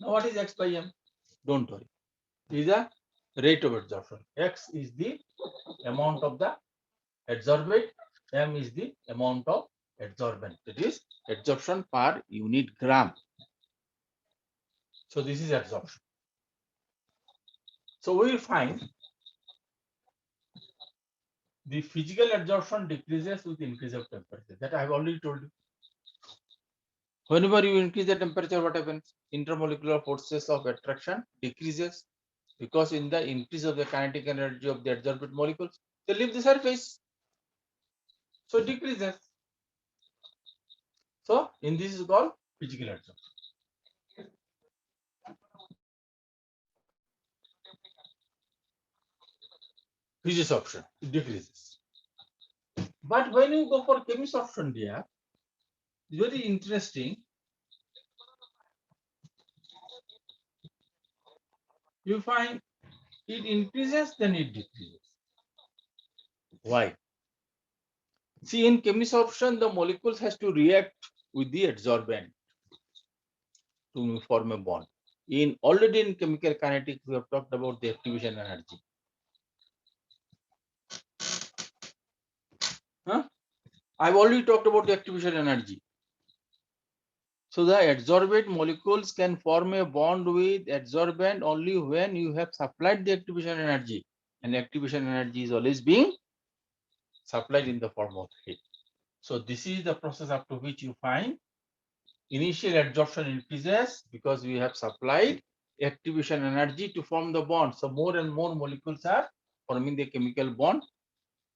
Now what is X by M? Don't worry. It is the rate of adsorption. X is the amount of the adsorbate. M is the amount of adsorbent. That is adsorption per unit gram. So this is adsorption. So we will find the physical adsorption decreases with increase of temperature. That I have already told you. Whenever you increase the temperature, what happens? Intermolecular forces of attraction decreases because in the increase of the kinetic energy of the adsorbent molecules, they leave the surface. So it decreases. So in this is called physical adsorption. Physisorption, it decreases. But when you go for chemisorption, dear, it's very interesting. You find it increases, then it decreases. Why? See, in chemisorption, the molecules has to react with the adsorbent to form a bond. Already in chemical kinetics, we have talked about the activation energy. I've already talked about the activation energy. So the adsorbate molecules can form a bond with adsorbent only when you have supplied the activation energy. And activation energy is always being supplied in the form of heat. So this is the process up to which you find initial adsorption increases because we have supplied activation energy to form the bond. So more and more molecules are forming the chemical bond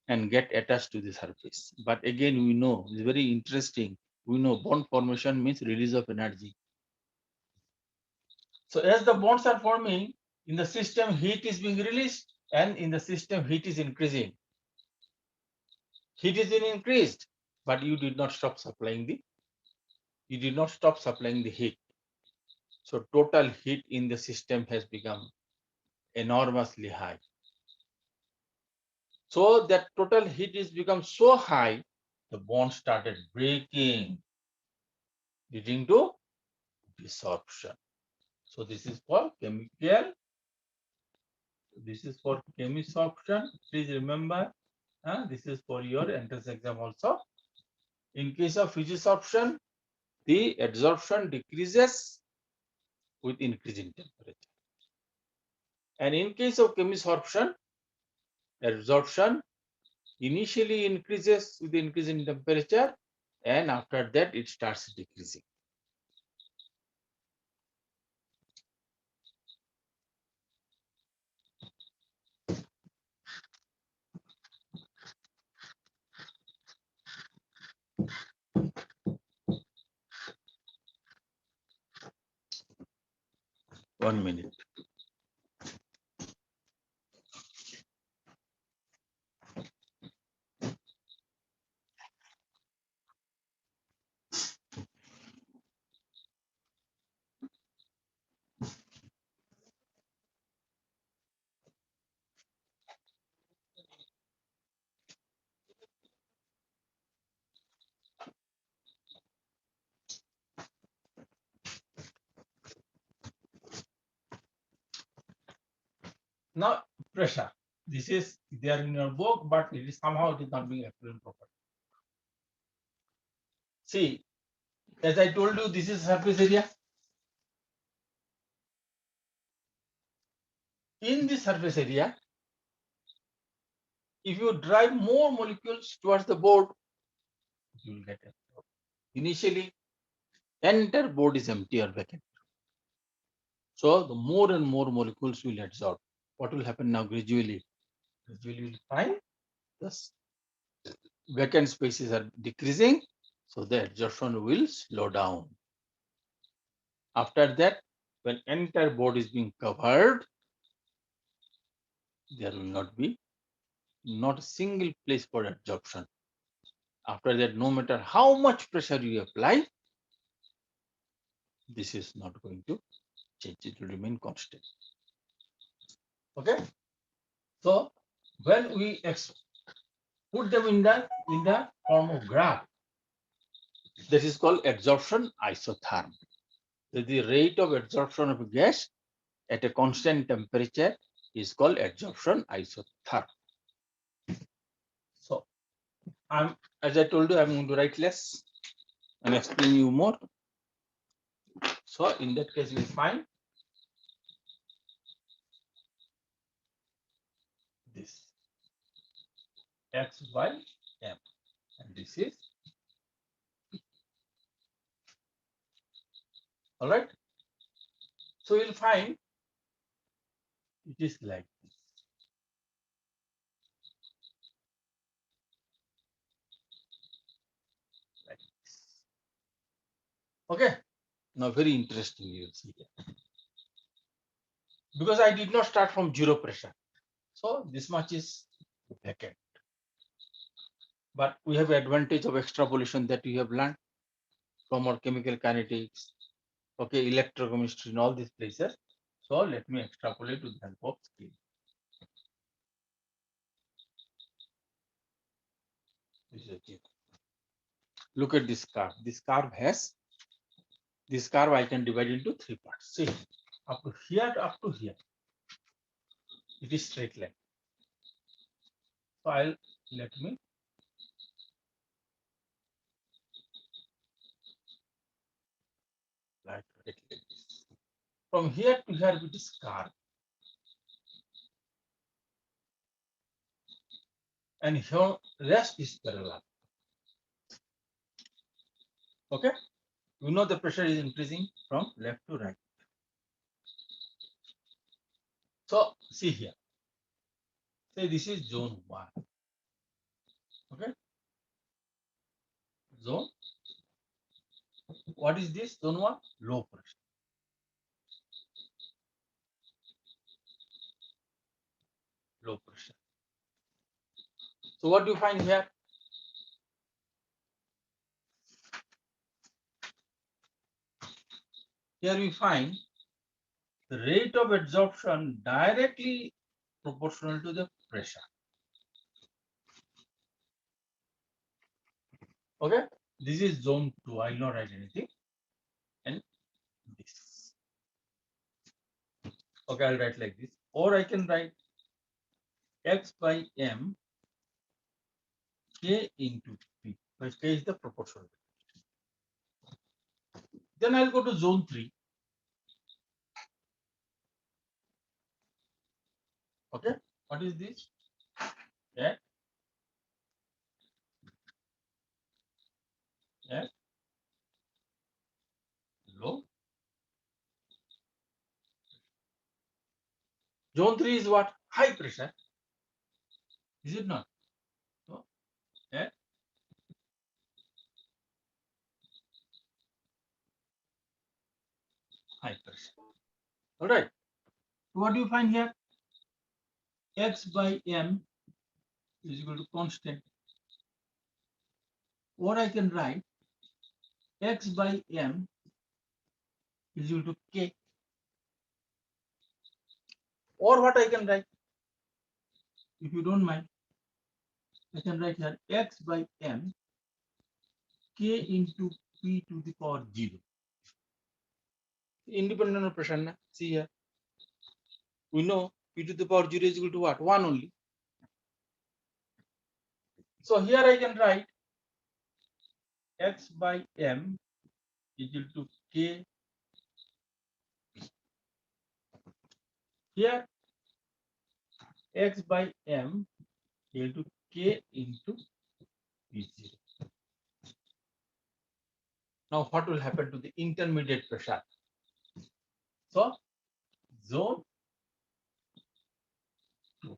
and get attached to the surface. But again, we know it's very interesting. We know bond formation means release of energy. So as the bonds are forming in the system, heat is being released, and in the system, heat is increasing. Heat is being increased, but you did not stop supplying the heat. So total heat in the system has become enormously high. So that total heat is become so high, the bond started breaking, leading to desorption. So this is for chemical. This is for chemisorption. Please remember, this is for your entrance exam also. In case of physisorption, the adsorption decreases with increasing temperature. And in case of chemisorption, adsorption initially increases with increase in temperature, and after that it starts decreasing. One minute. Now pressure. This is there in your book, but it is somehow it is not being explained properly. See, as I told you, this is surface area. In the surface area, if you drive more molecules towards the board, you will get it. Initially, entire board is empty or vacant. So the more and more molecules will adsorb. What will happen now gradually? Gradually you will find this vacant spaces are decreasing, so the adsorption will slow down. After that, when entire board is being covered, there will not a single place for adsorption. After that, no matter how much pressure you apply, this is not going to change. It will remain constant. Okay. So when we put them in the form of graph, that is called adsorption isotherm. The rate of adsorption of a gas at a constant temperature is called adsorption isotherm. So as I told you, I'm going to write less and explain you more. So in that case, we find this X by M, and this is all right. So you'll find it is like this. Like this. Okay. Now very interesting, you'll see here. Because I did not start from zero pressure. So this much is vacant. But we have advantage of extrapolation that we have learned from our chemical kinetics, okay, electrochemistry, in all these places. So let me extrapolate with the help of scale. Look at this curve. This curve I can divide into three parts. See, up to here to up to here, it is straight line. So let me write it like this. From here to here, it is curve. And here rest is parallel. Okay, you know the pressure is increasing from left to right. So see here, say this is zone 1. Okay, zone, what is this? Zone 1, low pressure. Low pressure. So what do you find here? Here we find the rate of adsorption directly proportional to the pressure. Okay, this is zone 2. I will not write anything. And this. Okay, I'll write like this. Or I can write X by M K into P, where K is the proportional. Then I'll go to zone 3. Okay, what is this? Yeah. Yeah. Low. Zone 3 is what? High pressure. Is it not? So, yeah. High pressure. All right. What do you find here? X by M is equal to constant. Or I can write X by M is equal to K. Or what I can write, if you don't mind, I can write here X by M K into P to the power 0. Independent of pressure. Na? See here. We know P to the power 0 is equal to what? 1 only. So here I can write x by m is equal to k. Here x by m is equal to k into P0. Now what will happen to the intermediate pressure? So zone 2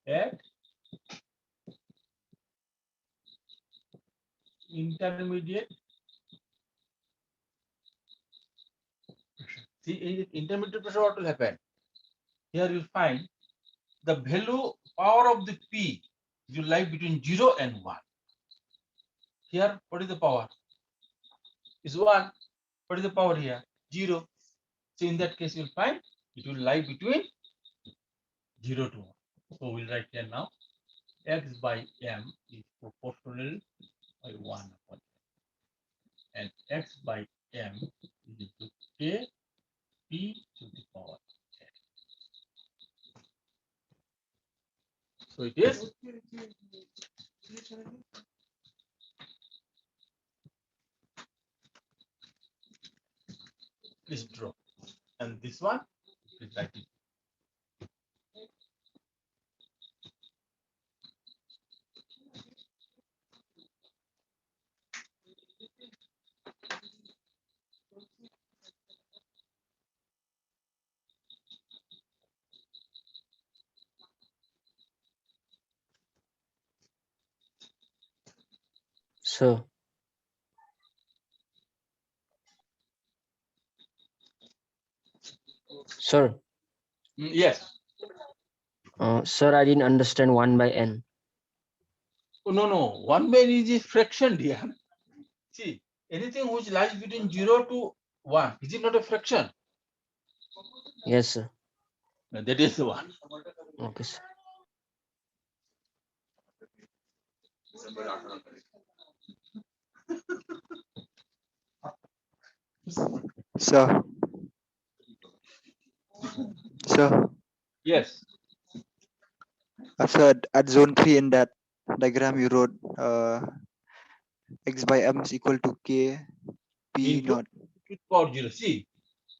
at intermediate pressure. See, in intermediate pressure, what will happen? Here you'll find the value power of the P will lie between 0 and 1. Here, what is the power? Is 1. What is the power here? 0. So in that case, you'll find it will lie between 0 to 1. So we'll write here now x by m is proportional by 1 upon m. And x by m is equal to k p to the power n. So it is please draw. And this one is like it. Sir. Sir. Yes. Sir, I didn't understand 1 by n. Oh, no. 1 by n is a fraction, dear. See, anything which lies between 0 to 1, is it not a fraction? Yes, sir. No, that is the one. Okay, sir. Sir. Sir. Yes. Sir, at zone 3 in that diagram you wrote x by m is equal to k p Into naught. power 0. See,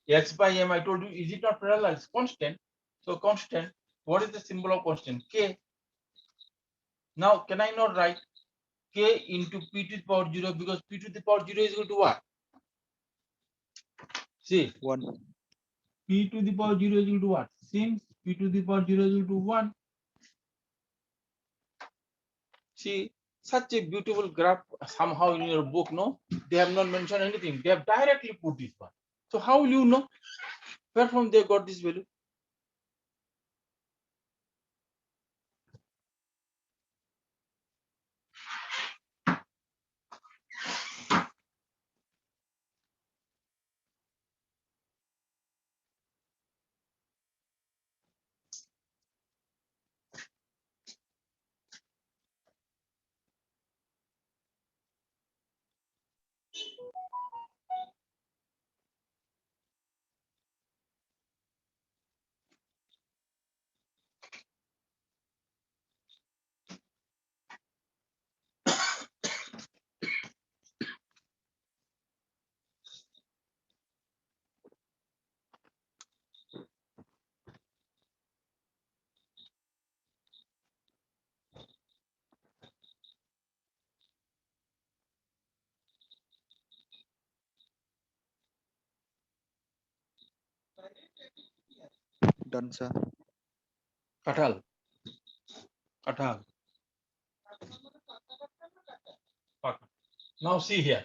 x by m, I told you, is it not parallel? It's constant. So constant, what is the symbol of constant? K. Now, can I not write k into p to the power 0 because p to the power 0 is equal to what? See, 1. p to the power 0 is equal to what? Since p to the power 0 is equal to 1. See, such a beautiful graph somehow in your book, no? They have not mentioned anything. They have directly put this one. So how will you know where from they got this value? Done, sir. Kathal. Kathal. Now see here.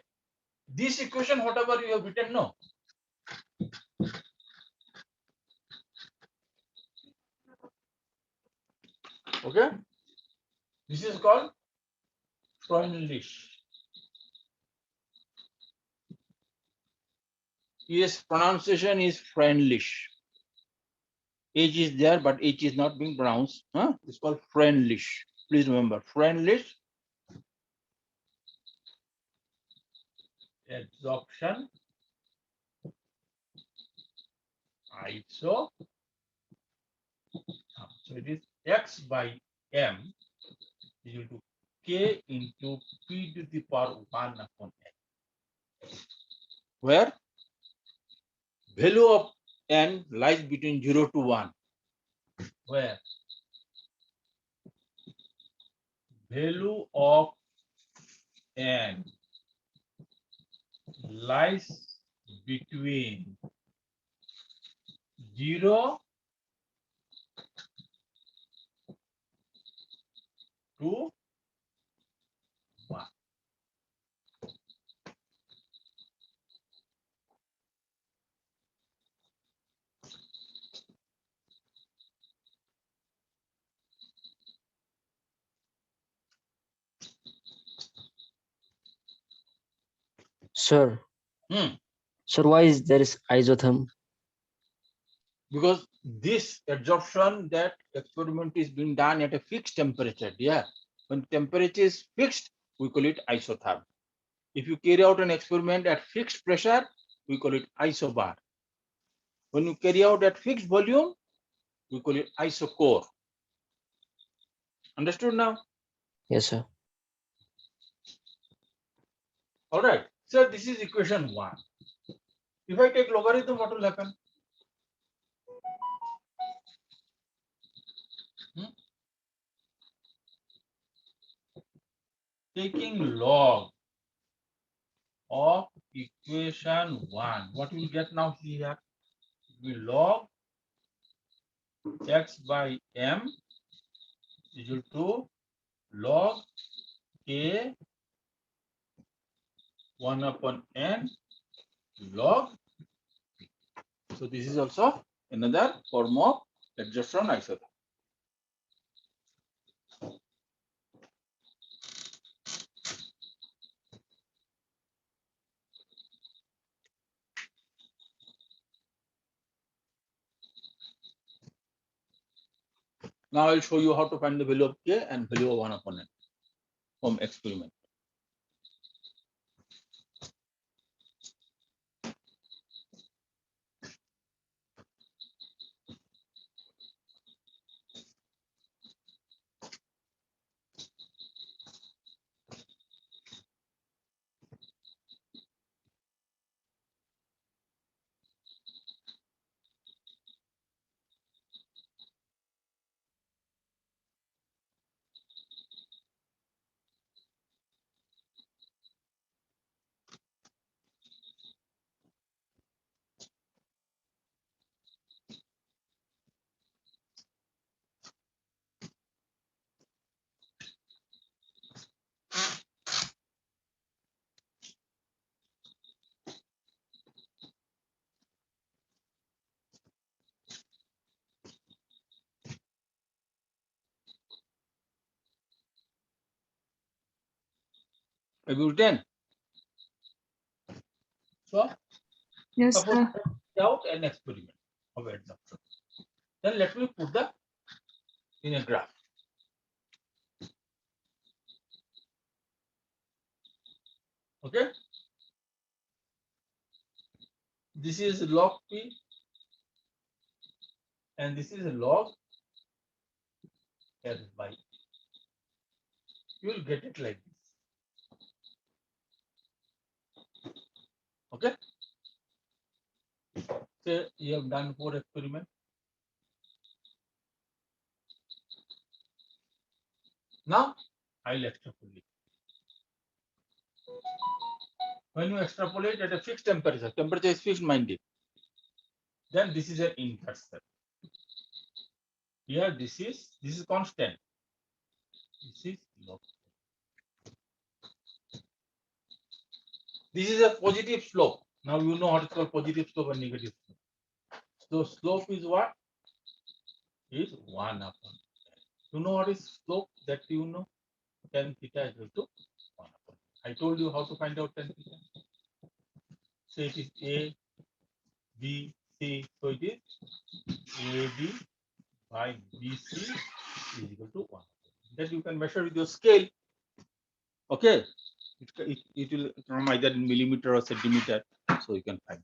This equation, whatever you have written, no. Okay. This is called Freundlich. Yes, pronunciation is Freundlich. H is there, but H is not being pronounced. Huh? It's called Freundlich. Please remember, Freundlich. Adsorption. So it is x by m is equal to K into P to the power 1 upon N, where value of N lies between 0 to 1, where value of N lies between 0 to 1. Sir, Hmm. sir, why is there is isotherm? Because this adsorption, that experiment is being done at a fixed temperature. Yeah, when temperature is fixed, we call it isotherm. If you carry out an experiment at fixed pressure, we call it isobar. When you carry out at fixed volume, we call it isocore. Understood now? Yes, sir. All right. So this is equation 1. If I take logarithm, what will happen? Taking log of equation 1, what we will get now here? We log x by m is equal to log k 1 upon n log p. So this is also another form of adsorption isotherm. Now I'll show you how to find the value of k and value of 1 upon n from experiment. Have you written? So Yes, suppose sir. I carry out an experiment of adsorption. Then let me put the in a graph. Okay. This is log p and this is log L by. You will get it like this. Okay. So you have done 4 experiments. Now I'll extrapolate. When you extrapolate at a fixed temperature is fixed, mind it. Then this is an inverse. Here this is constant. This is log. This is a positive slope. Now you know what is called positive slope and negative slope. So slope is what? Is 1 upon. You know what is slope? That you know, tan theta is equal to 1 upon. I told you how to find out tan theta. So it is A, B, C. So it is AB by BC is equal to 1. That you can measure with your scale. Okay. It will come either in millimeter or centimeter. So you can find.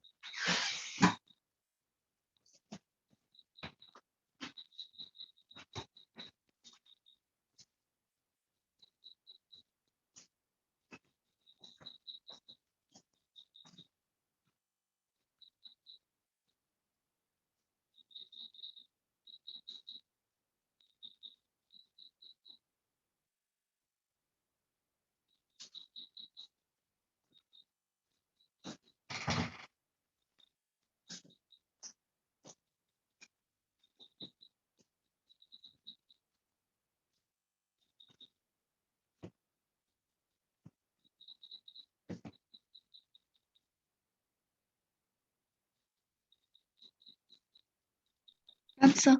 Yes, sir.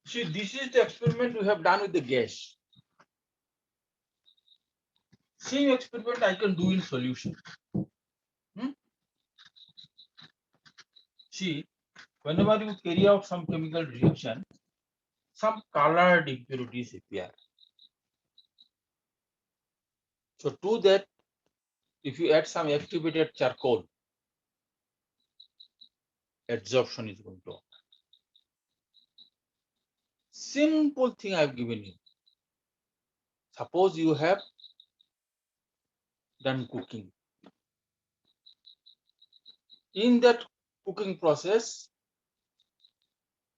See, this is the experiment we have done with the gas. Same experiment I can do in solution. See, whenever you carry out some chemical reaction, some colored impurities appear. So to that, if you add some activated charcoal, adsorption is going to occur. Simple thing I've given you. Suppose you have done cooking. In that cooking process,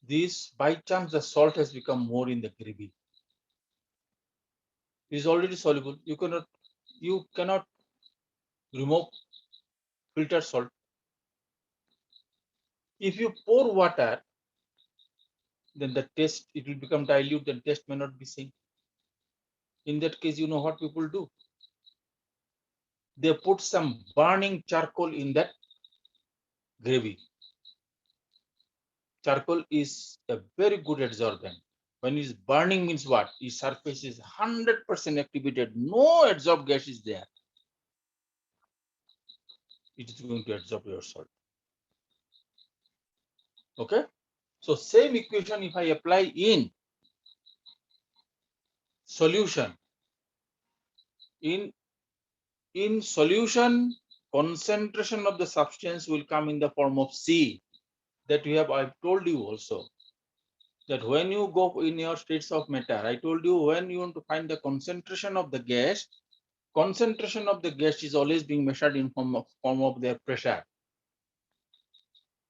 this by chance the salt has become more in the gravy. It is already soluble. You cannot remove filtered salt. If you pour water, then the taste, it will become dilute, the taste may not be same. In that case, you know what people do? They put some burning charcoal in that gravy. Charcoal is a very good adsorbent. When it's burning means what? Its surface is 100% activated. No adsorbed gas is there. It is going to absorb your salt. Okay. So same equation if I apply in solution. In solution, concentration of the substance will come in the form of C. That I've told you also. That when you go in your states of matter, I told you when you want to find the concentration of the gas is always being measured in form of their pressure.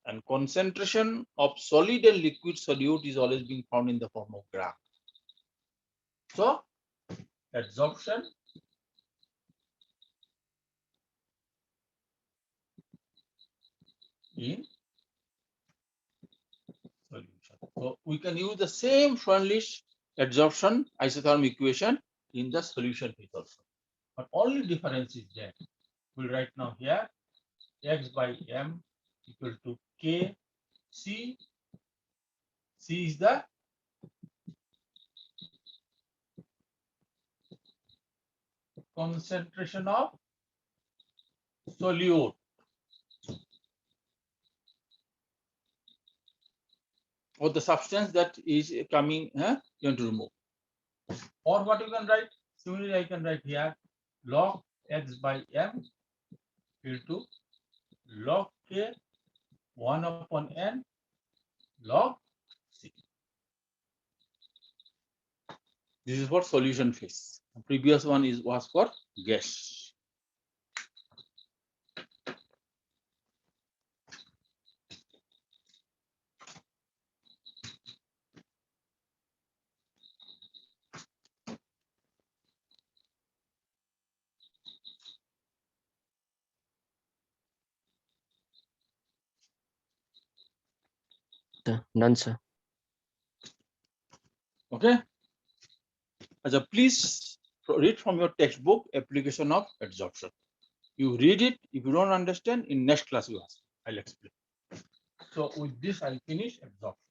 And concentration of solid and liquid solute is always being found in the form of graph. So adsorption in solution. So we can use the same Freundlich adsorption isotherm equation in the solution phase also. But only difference is that we'll write now here x by m equal to k c. C is the concentration of solute. Or the substance that is coming, you want to remove. Or what you can write? Similarly, I can write here log x by m equal to log k 1 upon n log c. This is for solution phase. The previous one was for gas. None, sir. Okay. So please read from your textbook application of adsorption. You read it. If you don't understand, in next class you ask. I'll explain. So with this, I'll finish absorption.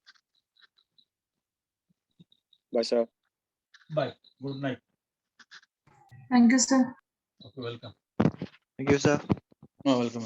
Bye, sir. Bye. Good night. Thank you, sir. Okay, welcome. Thank you, sir. Oh, welcome.